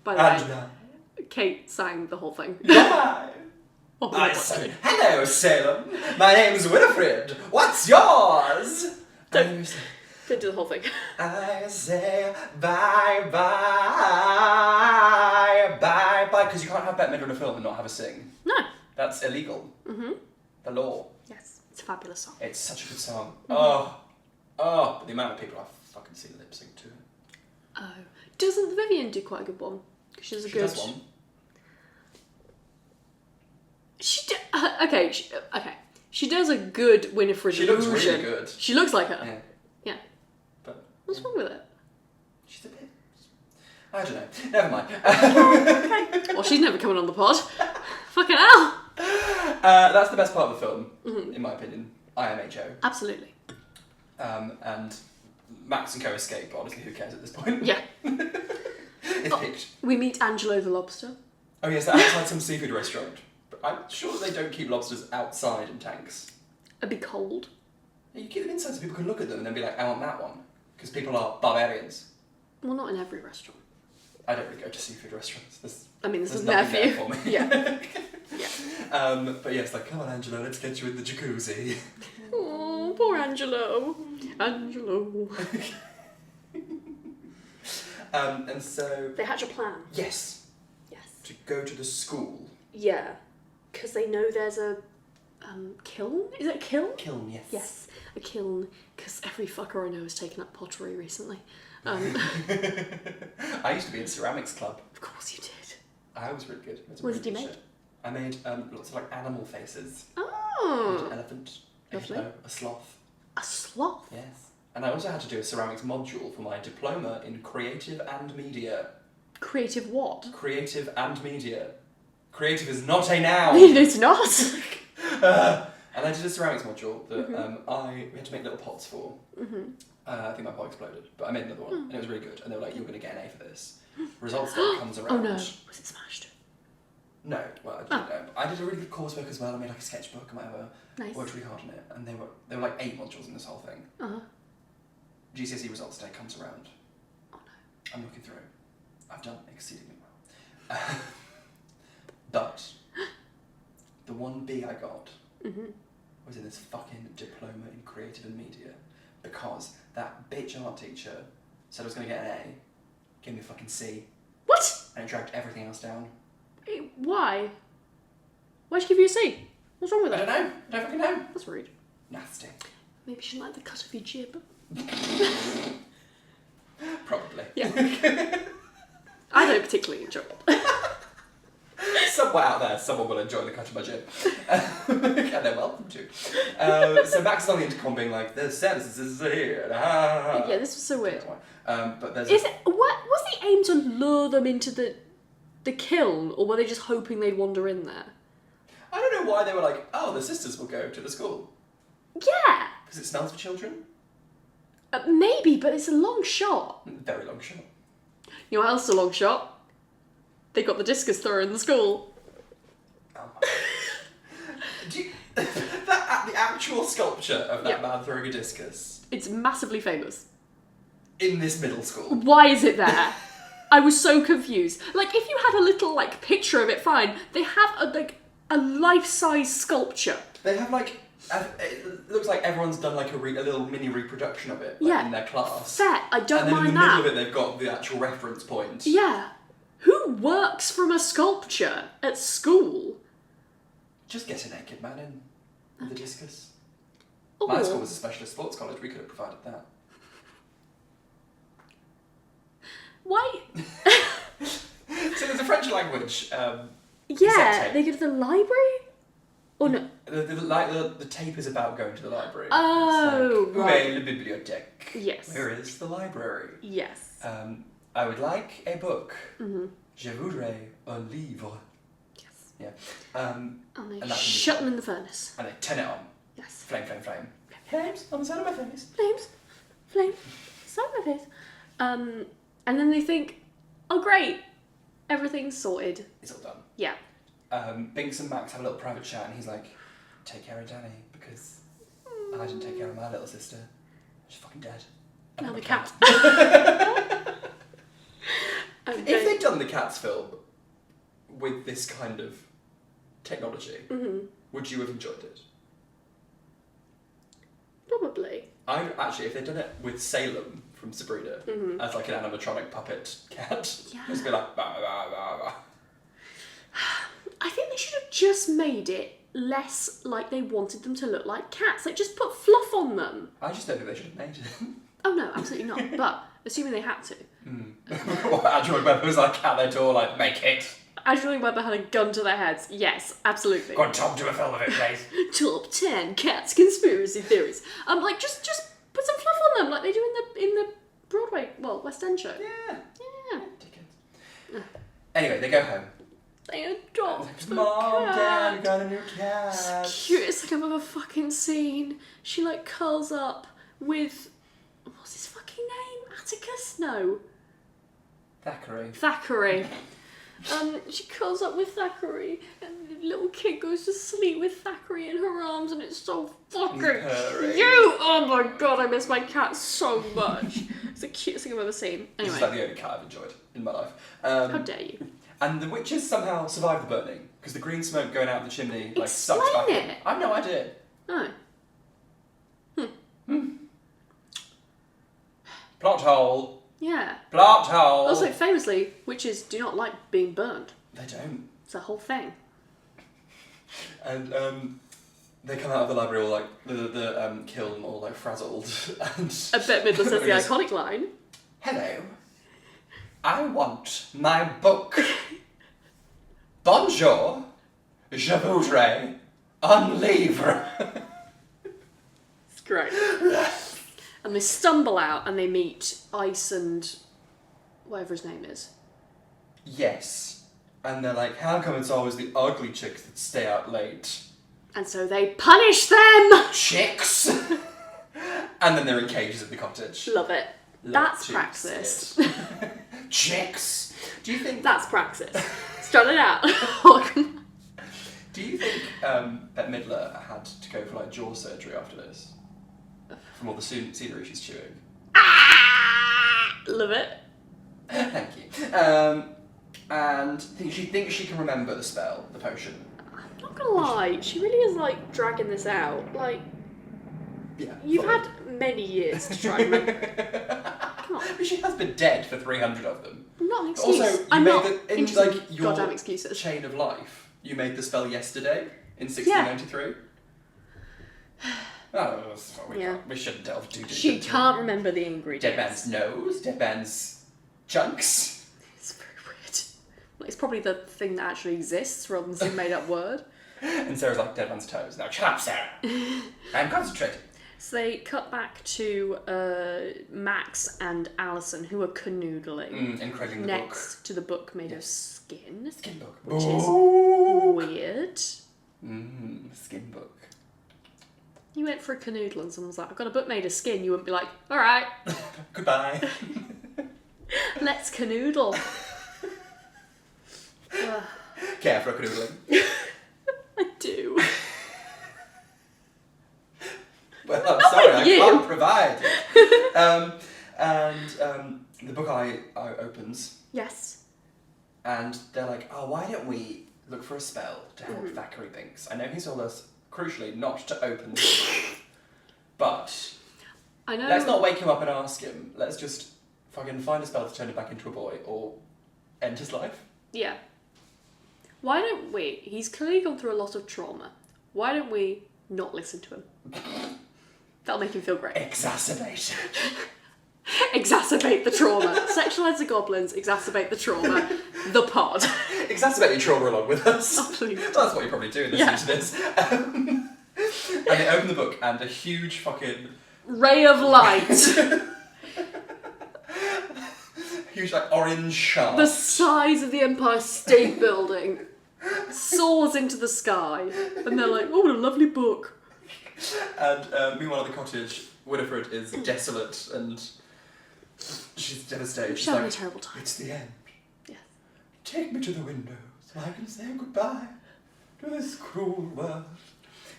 By the way, Kate sang the whole thing. Why? I said, hello, Salem. My name's Winifred. What's yours? Don't do the whole thing. I say bye, because you can't have Bette Midler in a film and not have a sing. No. That's illegal. The law. Yes, it's a fabulous song. It's such a good song. Oh, but the amount of people I've fucking seen lip sync to. Oh. Doesn't Vivian do quite a good one? Because she does one. Okay. She does a good Winifred She looks illusion. really good. She looks like her. Yeah. But what's wrong with it? She's a bit... I don't know. Never mind. Okay. Well, she's never coming on the pod. Fucking hell. That's the best part of the film, in my opinion. IMHO. Absolutely. And Max and Co escape, but honestly, who cares at this point? Yeah. It's picked. We meet Angelo the lobster. Oh yes, they're outside some seafood restaurant. But I'm sure they don't keep lobsters outside in tanks. It'd be cold. Yeah, you keep them inside so people can look at them and then be like, I want that one. Because people are barbarians. Well, not in every restaurant. I don't really go to seafood restaurants. This is nothing there for you. for me. Yeah. But yeah, it's like, come on, Angelo, let's get you in the jacuzzi. Oh, poor Angelo. Angelo. And so... They hatch a plan. Yes. Yes. To go to the school. Yeah. Because they know there's a kiln? Is it a kiln? Kiln, yes. Yes, a kiln. Because every fucker I know has taken up pottery recently. I used to be in ceramics club. Of course you did. I was really good. What did you make? I made lots of like animal faces. Oh. An elephant. Lovely. A sloth. A sloth? Yes. And I also had to do a ceramics module for my diploma in creative and media. Creative what? Creative and media. Creative is not a noun. It's not. And I did a ceramics module that we had to make little pots for. I think my pot exploded, but I made another one, and it was really good. And they were like, "You're going to get an A for this." Results day comes around. Oh no! Was it smashed? No. Well, I didn't know. I did a really good coursework as well. I made like a sketchbook and whatever. Nice. Worked really hard on it, and there were like 8 modules in this whole thing. GCSE results day comes around. Oh no! I'm looking through. I've done exceedingly well. But the one B I got was in this fucking diploma in creative and media because that bitch art teacher said I was going to get an A, gave me a fucking C. What? And it dragged everything else down. Why? Why'd she give you a C? What's wrong with I that? don't know. I don't fucking know. That's rude. Nasty. Maybe she didn't like the cut of your jib. Probably. Yeah. I don't particularly enjoy it. Somewhere out there, someone will enjoy the cut of my jib. And they're welcome to. So Max is on the intercom being like, there's sentences here. Yeah, this was so weird. But there's... What was the aim to lure them into the kiln, or were they just hoping they'd wander in there? I don't know why they were like, oh, the sisters will go to the school. Yeah. Because it smells of children? Maybe, but it's a long shot. Very long shot. You know what else is a long shot? They got the discus thrower in the school. Oh my. The actual sculpture of that man throwing a discus. It's massively famous. In this middle school. Why is it there? I was so confused. Like, if you had a little, like, picture of it, fine. They have, a life-size sculpture. They have, like... It looks like everyone's done like a little mini reproduction of it in their class. Fair, I don't mind that. And then in the middle of it they've got the actual reference point. Yeah. Who works from a sculpture at school? Just get a naked man in with the discus. Or... My school was a specialist sports college, we could have provided that. Why? So there's a French language yeah, they go to the library? Or no? The tape is about going to the library. Oh, it's like, right. Où est la bibliothèque? Yes. Where is the library? Yes. I would like a book. Je voudrais un livre. Yes. Yeah. And they shut them in the furnace. And they turn it on. Yes. Flame, flame, flame. Flames on the side of my face. Flames. Flame. Side of my face. And then they think, oh great, everything's sorted. It's all done. Yeah. Binks and Max have a little private chat, and he's like, take care of Danny, because I didn't take care of my little sister. She's fucking dead. Now the cat. If they'd done the Cats film with this kind of technology, would you have enjoyed it? Probably. If they'd done it with Salem from Sabrina as like an animatronic puppet cat, it's be like, bah, bah, bah, bah. I think they should have just made it less like they wanted them to look like cats. Like, just put fluff on them. I just don't think they should have made it. Oh no, absolutely not. But assuming they had to. Andrew Webber was like at their door, like, make it. Andrew Webber had a gun to their heads. Yes, absolutely. Go on, Tom, do a film of it, please. Top 10 cats conspiracy theories. Like, just put some fluff on them, like they do in the Broadway, West End show. Yeah. Yeah. Dickens. Anyway, they go home. They adopt the Mom, cat. Dad, we got a new cat. It's the cutest thing I've ever fucking seen. She like curls up with, what's his fucking name? Atticus? No. Thackeray. She curls up with Thackeray, and the little kid goes to sleep with Thackeray in her arms, and it's so fucking cute. Oh my god, I miss my cat so much. It's the cutest thing I've ever seen. Anyway. This is like the only cat I've enjoyed in my life. How dare you? And the witches somehow survive the burning, because the green smoke going out of the chimney like sucks Explain back in. it. I have no idea. Oh. Plot hole. Yeah. Plot hole. Also, famously, witches do not like being burned. They don't. It's a whole thing. And they come out of the library all like the kiln all like frazzled, and I bet Midler says the iconic line. Hello. I want my book. Bonjour. Je voudrais un livre. It's great. And they stumble out and they meet Ice and whatever his name is. Yes. And they're like, how come it's always the ugly chicks that stay out late? And so they punish them! Chicks! And then they're in cages at the cottage. Love it. Love That's to praxis. see it. Chicks! Do you think... That's praxis. Strut it out. Do you think Bette Midler had to go for like jaw surgery after this? From all the scenery she's chewing. Love it. Thank you. And she thinks she can remember the spell, the potion. I'm not gonna lie, she really is like dragging this out. Like, Yeah. you've fully. had many years to try and remember. Come on. But she has been dead for 300 of them. Not an excuse. Also, you I'm made not in interested like in your goddamn excuses. chain of life. You made the spell yesterday in 1693. Oh, we shouldn't delve too deep. She into can't remember the ingredients. Dead man's nose, dead man's chunks. It's very weird. Like, it's probably the thing that actually exists rather than some made up word. And Sarah's like, dead man's toes. Now shut up, Sarah. I'm concentrating. So they cut back to Max and Alison, who are canoodling And cradling the next to the book made of skin. Skin book. Which Ooh. is weird. Skin book. You went for a canoodle and someone's like, I've got a book made of skin. You wouldn't be like, alright, Goodbye. let's canoodle. Care for a canoodling. I do. Well, I'm sorry, I you. can't provide it. The book eye opens, Yes. and they're like, oh, why don't we look for a spell to help Thackeray Binks? I know he's told us, crucially, not to open the book, but I know. let's not wake him up and ask him. Let's just fucking find a spell to turn him back into a boy, or end his life. Yeah. Why don't we? He's clearly gone through a lot of trauma. Why don't we not listen to him? That'll make him feel great. Exacerbate. Exacerbate the trauma. Sexualise the goblins, exacerbate the trauma. The pod. Exacerbate your trauma along with us. Oh, please. That's what you probably do in listening to this. And they open the book, and a huge fucking... Ray of light. huge, like, orange shaft. The size of the Empire State Building soars into the sky. And they're like, oh, what a lovely book. And meanwhile at the cottage, Winifred is desolate and She's devastated. She's having a terrible time. It's the end. Yes. Take me to the window so I can say goodbye to this cruel world.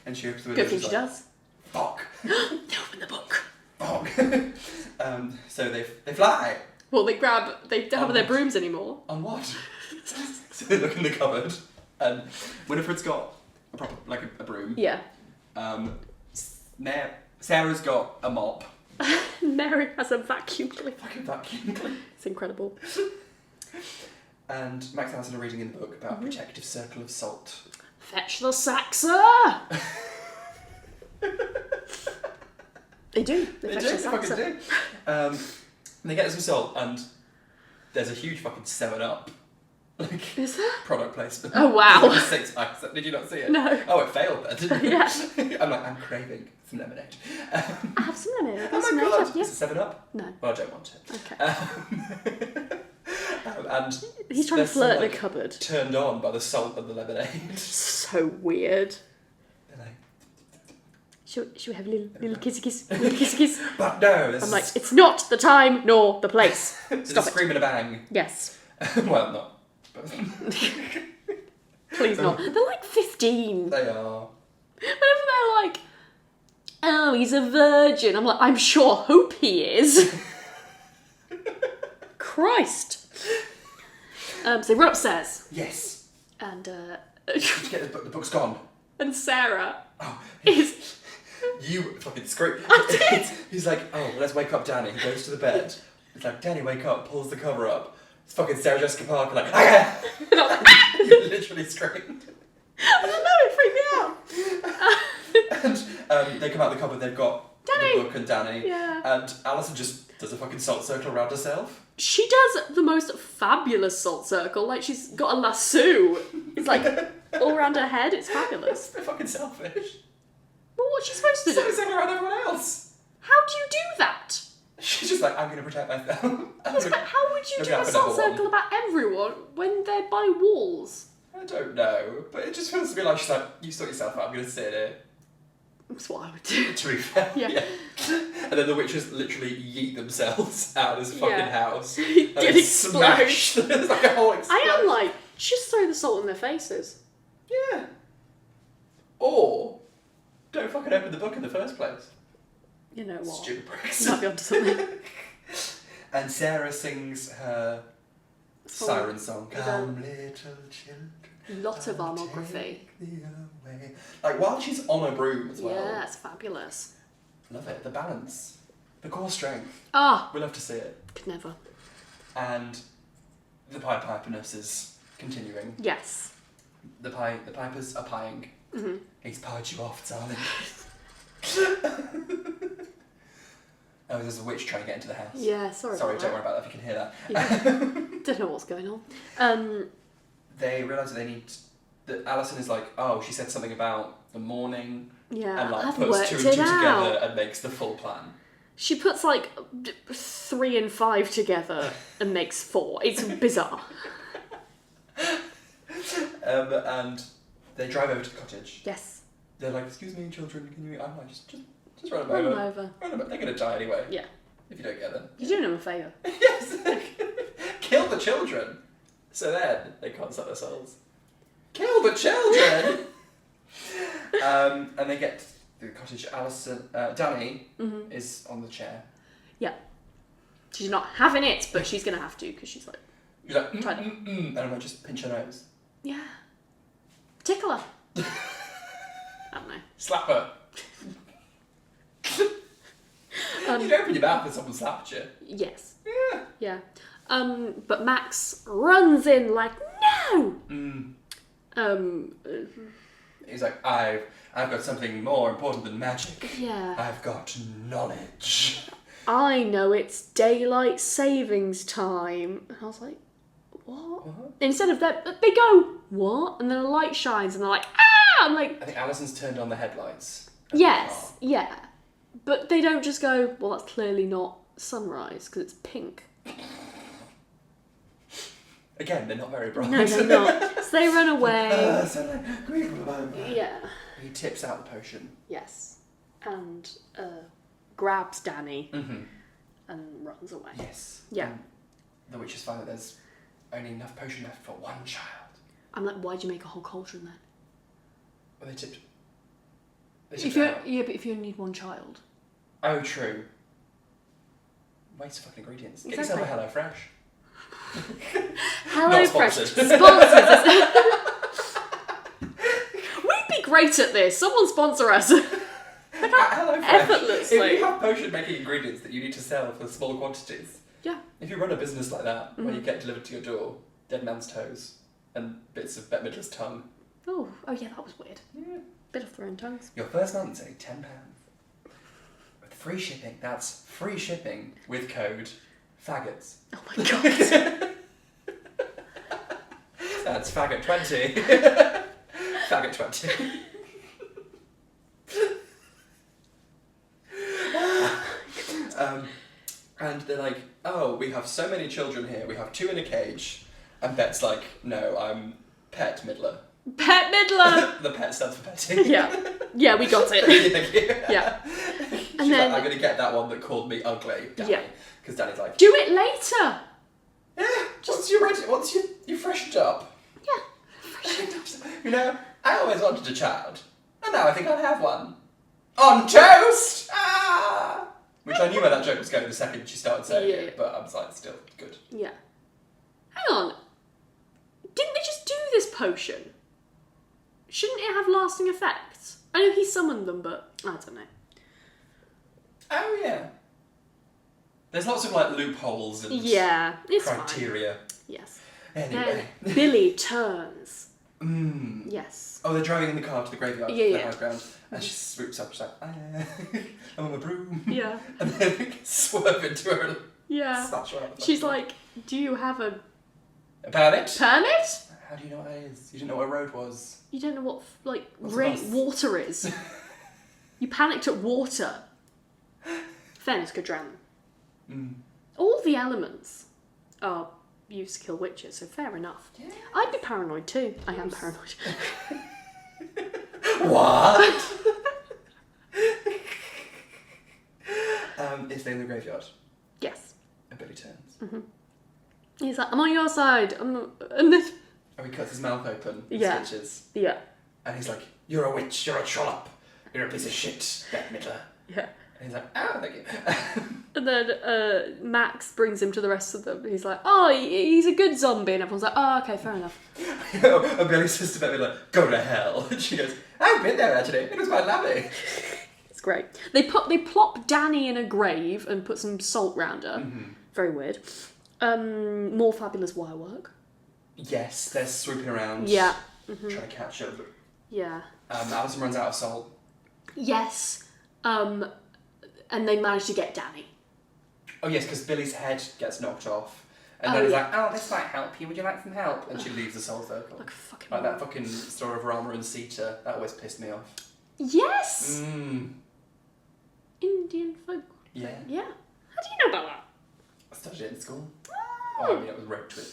And she opens the window. Good thing she does. Fuck. They open the book. Fuck. So they fly. Well, they don't have their brooms anymore. On what? So they look in the cupboard, and Winifred's got a proper, like a broom. Yeah. Sarah's got a mop. Mary has a vacuum cleaner. Fucking vacuum cleaner. It's incredible. And Max and Alison are reading in the book about a protective circle of salt. Fetch the saxer! They do. They fetch the fucking saxer. do. And they get some salt, and there's a huge fucking 7-Up. Like, is there? Product placement. Oh, wow. Like a 6-pack. Did you not see it? No. Oh, it failed then, didn't it? Yeah. I'm craving some lemonade. I have some lemonade. Oh my god, yeah. is it 7-Up? No. Well, I don't want it. Okay. And he's trying to flirt in like, the cupboard. Turned on by the salt of the lemonade. So weird. They're like, should we have a little kissy kiss? Little kissy kiss? but no, I'm like, it's not the time nor the place. There's Stop a scream and a bang. Yes. Well, not. But Please not. They're like 15. they are. Whenever they're like, oh, he's a virgin. I'm like, I'm sure Hope he is. Christ. So they run upstairs. Yes. And Get the book's gone. and Sarah Oh, is... you fucking scream. I did. He's like, oh, let's wake up Danny. He goes to the bed. He's like, Danny, wake up. Pulls the cover up. It's fucking Sarah Jessica Parker like, ah! You literally screamed. I don't know, it freaked me out. And they come out of the cupboard, they've got Danny. the book and Danny. Yeah. And Alison just does a fucking salt circle around herself. She does the most fabulous salt circle. Like, she's got a lasso. It's like all around her head. It's fabulous. They're fucking selfish. Well, what's she supposed to do? So circle around everyone else. How do you do that? She's just like, I'm going to protect myself. Yes, but how would you Maybe do a I'll put salt another one. circle about everyone when they're by walls? I don't know, but it just feels to me like she's like, you sort yourself out, I'm going to sit here. That's what I would do. To be fair. Yeah. And then the witches literally yeet themselves out of this fucking Yeah. house. It And did they explode. smash. There's like a whole explosion. I am like, just throw the salt in their faces. Yeah. Or, don't fucking open the book in the first place. You know what? Stupid pricks. You might be onto something. And Sarah sings her siren song. With Come, little children. Lot of I'll armography. take thee away. Like, while she's on a broom as well. Yeah, it's fabulous. Love it. The balance. The core strength. Ah, We love to see it. could never. And the Pied Piperness is continuing. Yes. The Pipers are pieing. Mm-hmm. He's pied you off, darling. Oh, there's a witch trying to get into the house. Yeah, sorry Sorry, about don't that. worry about that if you can hear that. Yeah. Don't know what's going on. They realise that they need... That Alison is like, oh, she said something about the morning. Yeah, And like I've puts worked 2 and 2 it together out. and makes the full plan. She puts like 3 and 5 together and makes 4. It's bizarre. And they drive over to the cottage. Yes. They're like, excuse me, children, can you... I'm like, just run them Run over. them over. Run them over. They're going to die anyway. Yeah. If you don't get them. You're doing them a favour. Yes! Kill the children! So then, they can't sell their souls. Kill the children! And they get to the cottage. Alison, Danny is on the chair. Yeah. She's not having it, but she's going to have to because she's like, He's like, Try and I'm like, just pinch her nose. yeah. Tickle her. I don't know. Slap her. You'd open your mouth if someone slapped you. Yes. Yeah. Yeah. But Max runs in like, no! He's like, I've got something more important than magic. Yeah. I've got knowledge. I know it's daylight savings time. And I was like, what? Instead of that, they go, what? And then a light shines and they're like, ah! I'm like, I think Alison's turned on the headlights. yes, yeah. But they don't just go, well, that's clearly not sunrise because it's pink. Again, they're not very bright. No, they're not. So they run away. Yeah. He tips out the potion. Yes. And grabs Danny and runs away. Yes. Yeah. And the witches find that there's only enough potion left for one child. I'm like, why'd you make a whole cauldron then? Well, they tipped But out. if you only need one child. Oh, true. Waste of fucking ingredients. Get Exactly. yourself a HelloFresh. Hello Not Fresh. sponsored. Sponsors. We'd be great at this. Someone sponsor us. HelloFresh. Effortlessly. If you have potion making ingredients that you need to sell for small quantities, Yeah. if you run a business like that, where you get delivered to your door, dead man's toes and bits of Bette Midler's tongue. Oh yeah, that was weird. Yeah. Bit of thrown tongues. Your first month's only £10. With free shipping. That's free shipping with code faggots. Oh my god. That's faggot 20. Faggot 20. And they're like, oh, we have so many children here. We have 2 in a cage. And Bet's like, no, I'm Pet Midler. Pet Midler! The pet stands for petting. Yeah, we got it. Thank you. Yeah. She's And then like, I'm going to get that one that called me ugly, Danny. Yeah. Because Danny's like, do it later. yeah, once you're ready, once you freshened up. Yeah. You know, I always wanted a child. And now I think I'll have one. On toast! Ah! Which I knew where that joke was going the second she started saying it, but I was like, still good. Yeah. Hang on. Didn't they just do this potion? Shouldn't it have lasting effects? I know he summoned them, but I don't know. Oh, yeah. There's lots of, like, loopholes and It's criteria. fine. Yes. Anyway. Then Billy turns. Mm. Yes. Oh, they're driving in the car to the graveyard, Yeah, the yeah. house ground, and she swoops up, she's like, I'm on my broom. Yeah. And then swerve into her and Yeah. snatch her out. She's like, do you have a Permit? permit? How do you know what that is? You didn't know what a road was. You don't know what, What's a bus? water is. You panicked at water. Fairness could drown them. Mm. All the elements are used to kill witches, so fair enough. Yeah. I'd be paranoid too. I am paranoid. What? Is they in the graveyard? Yes. And Billy turns. Mm-hmm. He's like, I'm on your side. And then... And he cuts his mouth open. And Yeah. stitches. Yeah. And he's like, you're a witch, you're a trollop, you're a piece of shit, Bette Midler. Yeah. And he's like, oh, thank you. And then Max brings him to the rest of them. He's like, oh, he's a good zombie. And everyone's like, oh, okay, fair enough. And Billy says to Bette Midler, go to hell. And she goes, I've been there actually, it was quite lovely. It's great. They plop Danny in a grave and put some salt round her. Mm-hmm. Very weird. More fabulous wire work. Yes, they're swooping around. Yeah. Trying to catch her. But, Yeah. Alison runs out of salt. Yes. And they manage to get Danny. Oh yes, because Billy's head gets knocked off. And Oh, then he's yeah. like, oh, this might help you, would you like some help? And she leaves the soul circle. Like a fucking... Like that fucking story of Rama and Sita, that always pissed me off. Yes! Mmm. Indian folk. Yeah. Yeah. How do you know about that? I studied it in school. Oh, Oh, I mean, it was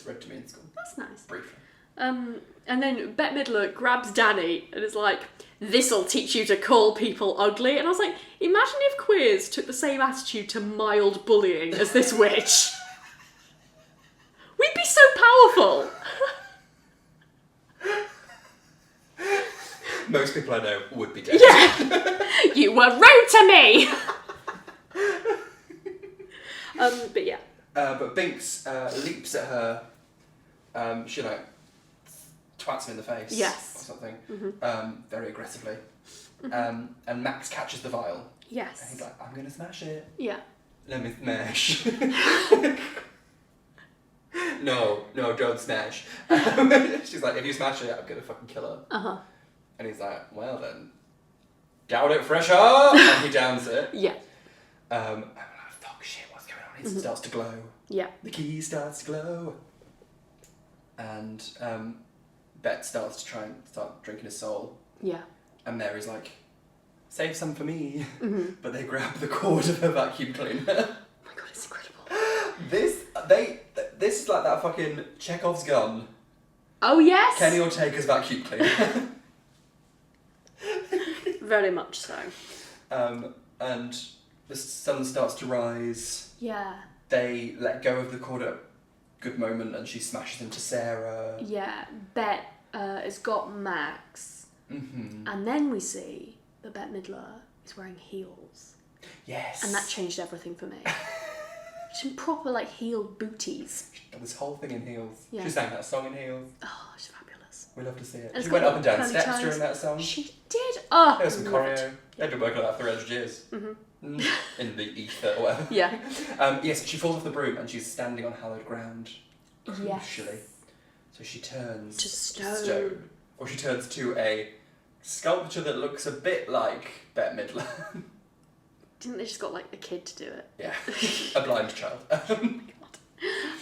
read to me in school. that's nice. Briefly. And then Bette Midler grabs Danny and is like, this'll teach you to call people ugly. And I was like, imagine if queers took the same attitude to mild bullying as this witch. We'd be so powerful. Most people I know would be dead. Yeah. You were rude to me. But yeah. But Binks leaps at her. She like twats him in the face. Yes. Or something. Mm-hmm. Very aggressively. And Max catches the vial. And Yes. he's like, I'm gonna smash it. Yeah. Let me smash. No, don't smash. She's like, if you smash it, I'm gonna fucking kill her. Uh-huh. And he's like, well then, down it fresher! And he downs it. Yeah. I'm like, fuck shit, what's going on? It starts to glow. Yeah. The key starts to glow. And Bet starts to try and start drinking his soul. Yeah. And Mary's like, save some for me. Mm-hmm. But they grab the cord of her vacuum cleaner. Oh my god, it's incredible. This is like that fucking Chekhov's gun. Oh yes. Kenny Ortega's vacuum cleaner. Very much so. And The sun starts to rise. Yeah. They let go of the corner good moment and she smashes into Sarah. Yeah. Bette has got Max. Mm-hmm. And then we see that Bette Midler is wearing heels. Yes. And that changed everything for me. She's in proper, like, heeled booties. She's done this whole thing in heels. Yeah. She sang that song in heels. Oh, she's fabulous. We love to see it. And She it's went got up and down curly steps ties. during that song. She did. Oh, There was some love choreo. it. They've been working on that for 100 years. Mm-hmm. In the ether or whatever. Yeah. Yes, she falls off the broom and she's standing on hallowed ground. Yes. Crucially. So she turns To stone. Or she turns to a sculpture that looks a bit like Bette Midler. Didn't they just got, like, a kid to do it? Yeah. A blind child.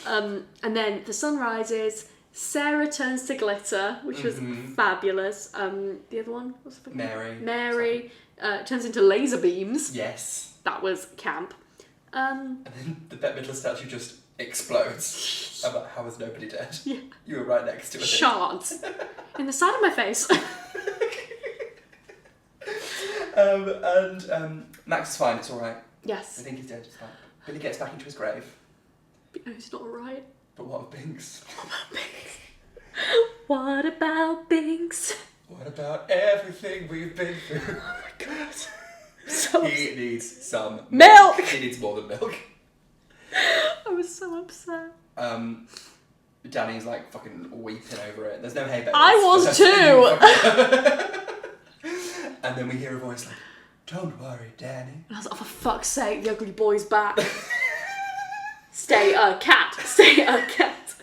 And then the sun rises. Sarah turns to glitter, which was fabulous. The other one, what's the fucking Mary. Mary turns into laser beams. Yes. That was camp. And then the Bette Midler statue just explodes. I'm like, how is nobody dead? Yeah. You were right next to it. Shards in the side of my face. And Max is fine, it's alright. Yes. I think he's dead, it's fine. But he gets back into his grave. But no, he's not alright. But what of Binks? What about Binks? What about everything we've been through? Oh my god. So He needs some milk! He needs more than milk. I was so upset. Danny's like fucking weeping over it. There's no hay bales. I was too! And then we hear a voice like, don't worry, Danny. And I was like, oh, for fuck's sake, the ugly boy's back. Stay a cat. Stay a cat.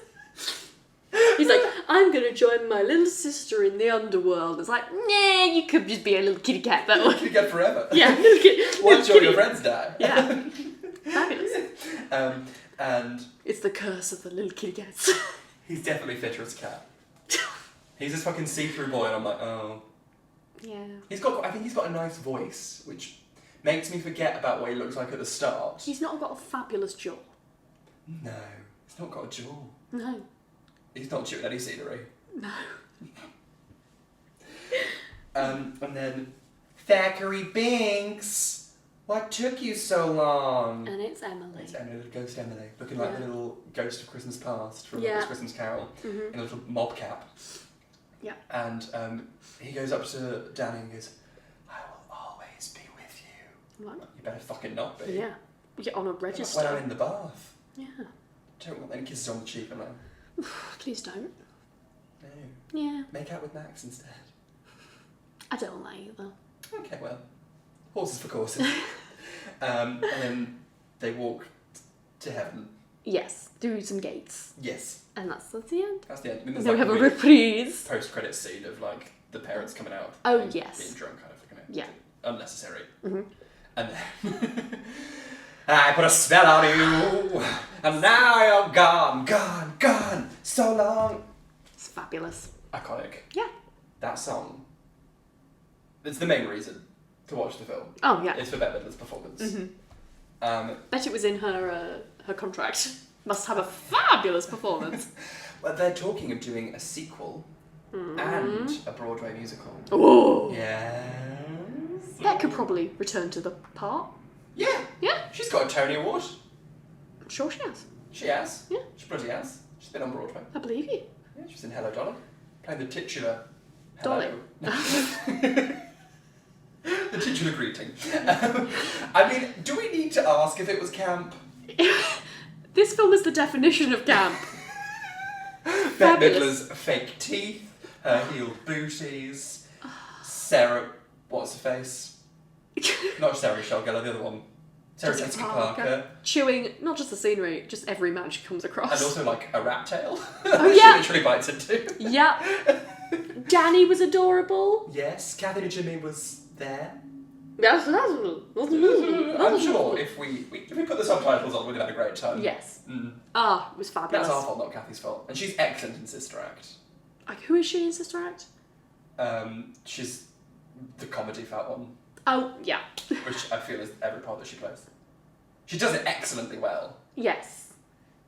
He's like, I'm going to join my little sister in the underworld. It's like, nah, you could just be a little kitty cat that way. Kitty cat forever. Yeah, little kitty. Once all your friends die. Yeah. Fabulous. And it's the curse of the little kitty cats. he's definitely fitter as a cat. He's this fucking see-through boy and I'm like, oh. Yeah. I think he's got a nice voice, which makes me forget about what he looks like at the start. He's not got a fabulous jaw. No, he's not got a jaw. No. He's not chewing any scenery. No. And then, Thackeray Binks, what took you so long? And it's Emily. It's Emily, little ghost Emily, looking like the little ghost of Christmas past from Yeah. Christmas Carol, Mm-hmm. in a little mob cap. Yeah. And he goes up to Danny and goes, I will always be with you. What? You better fucking not be. Yeah. We get on a register. When I'm in the bath. Yeah. Don't want any kisses on the cheek, am I? Please don't. No. Yeah. Make out with Max instead. I don't like either. Okay, well, horses for courses. And then they walk to heaven. Yes. Through some gates. Yes, And that's the end. that's the end. I mean, And there's then we like have a weird reprise. post-credit scene of like the parents coming out. Oh, being, yes. being drunk, kind of thing. Yeah. Unnecessary. Mm-hmm. And then I put a spell on you, and now you're gone, gone, gone, so long. It's fabulous. Iconic. Yeah. That song. It's the main reason to watch the film. Oh, yeah. It's for Bette Midler's performance. Mm-hmm. Bet it was in her contract. Must have a fabulous performance. Well, they're talking of doing a sequel and a Broadway musical. Oh. Yes. That could probably return to the part. Yeah. Yeah. She's got a Tony Award. I'm sure she has. She has. Yeah. She bloody has. She's been on Broadway. I believe you. Yeah, she's in Hello, Dolly. Playing the titular... Dolly. Hello. The titular greeting. I mean, do we need to ask if it was camp? This film is the definition of camp. Bette Fabulous. Midler's fake teeth, her heeled booties, Sarah... What's her face? Not Sarah Michelle Gellar, the other one. Sarah Jessica Parker. Chewing not just the scenery, just every man she comes across. And also like a rat tail. Oh, yeah. She literally bites into. Yeah. Danny was adorable. Yes, Kathy and Jimmy was there. Yes, I'm sure if we put the subtitles on, we'd have had a great time. Yes. Mm. Ah, it was fabulous. That's our fault, not Kathy's fault. And she's excellent in Sister Act. Like, who is she in Sister Act? She's the comedy fat one, Oh, yeah. which I feel is every part that she plays. She does it excellently well. Yes.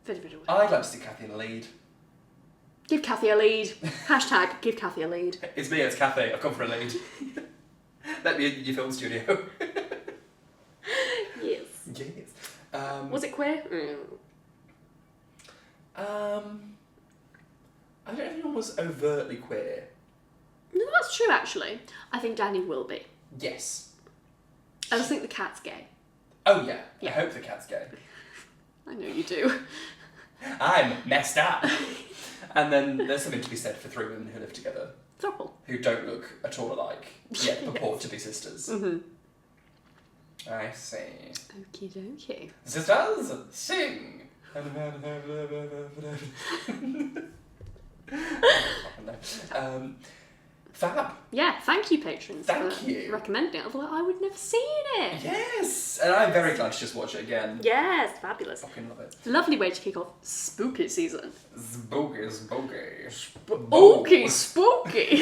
Very, very well. I'd like to see Kathy in the lead. Give Kathy a lead. Hashtag give Kathy a lead. It's me, it's Kathy. I've come for a lead. Let me in your film studio. Yeah. Was it queer? I don't know if anyone was overtly queer. No, that's true, actually. I think Danny will be. Yes. I just think the cat's gay. Oh, yeah. I hope the cat's gay. I know you do. I'm messed up. And then there's something to be said for three women who live together. Throuple. Who don't look at all alike, yet purport to be sisters. Mm-hmm. I see. Okie dokie. Sisters, sing! Fab. Yeah, thank you, patrons. Thank you. Recommending it. Otherwise, I would never seen it. Yes! And I'm very glad to just watch it again. Yes, fabulous. Fucking love it. Lovely way to kick off spooky season. Spooky. Spooky, spooky.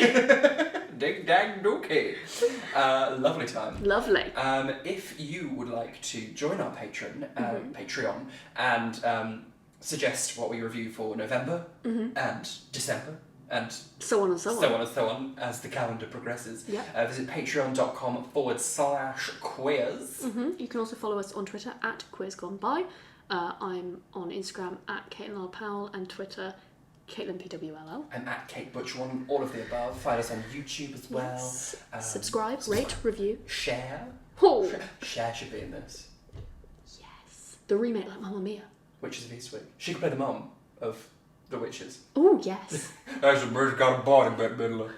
Dig dang dookie. Lovely time. Lovely. If you would like to join our Patreon and suggest what we review for November and December and so on and so on as the calendar progresses, Yep. visit patreon.com/queers. You can also follow us on Twitter at QueersGoneBy. I'm on Instagram at Caitlin Powell and Twitter Caitlin PWLL. I'm at Kate Butch, all of the above. Find us on YouTube as well. Yes. Subscribe, rate, review. Share. Oh. Share should be in this. Yes. The remake like Mamma Mia. Witches of Eastwick. She could play the mum of the witches. Oh, yes. That's a bird's got a body, Bette Midler.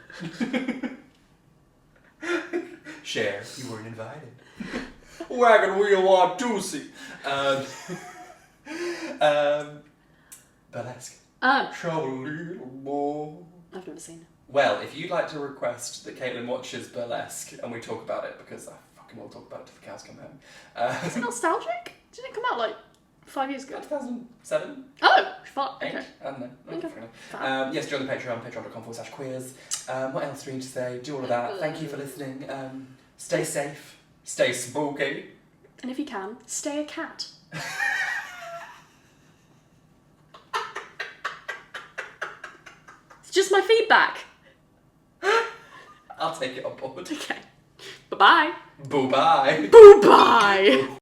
Share, you weren't invited. Wagon wheel on Tootsie. Burlesque. Show a little more. I've never seen it. Well, if you'd like to request that Caitlin watches Burlesque and we talk about it, because I fucking will talk about it till the cows come home. Is it nostalgic? Did it come out like 5 years ago? 2007? Oh, fuck. 8? Okay. I don't know. Okay. Yes, join the Patreon, patreon.com/queers. What else do we need to say? Do all of that. Thank you for listening. Stay safe. Stay spooky. And if you can, stay a cat. It's just my feedback. I'll take it on board. Okay. Bye-bye. Boo-bye. Boo-bye.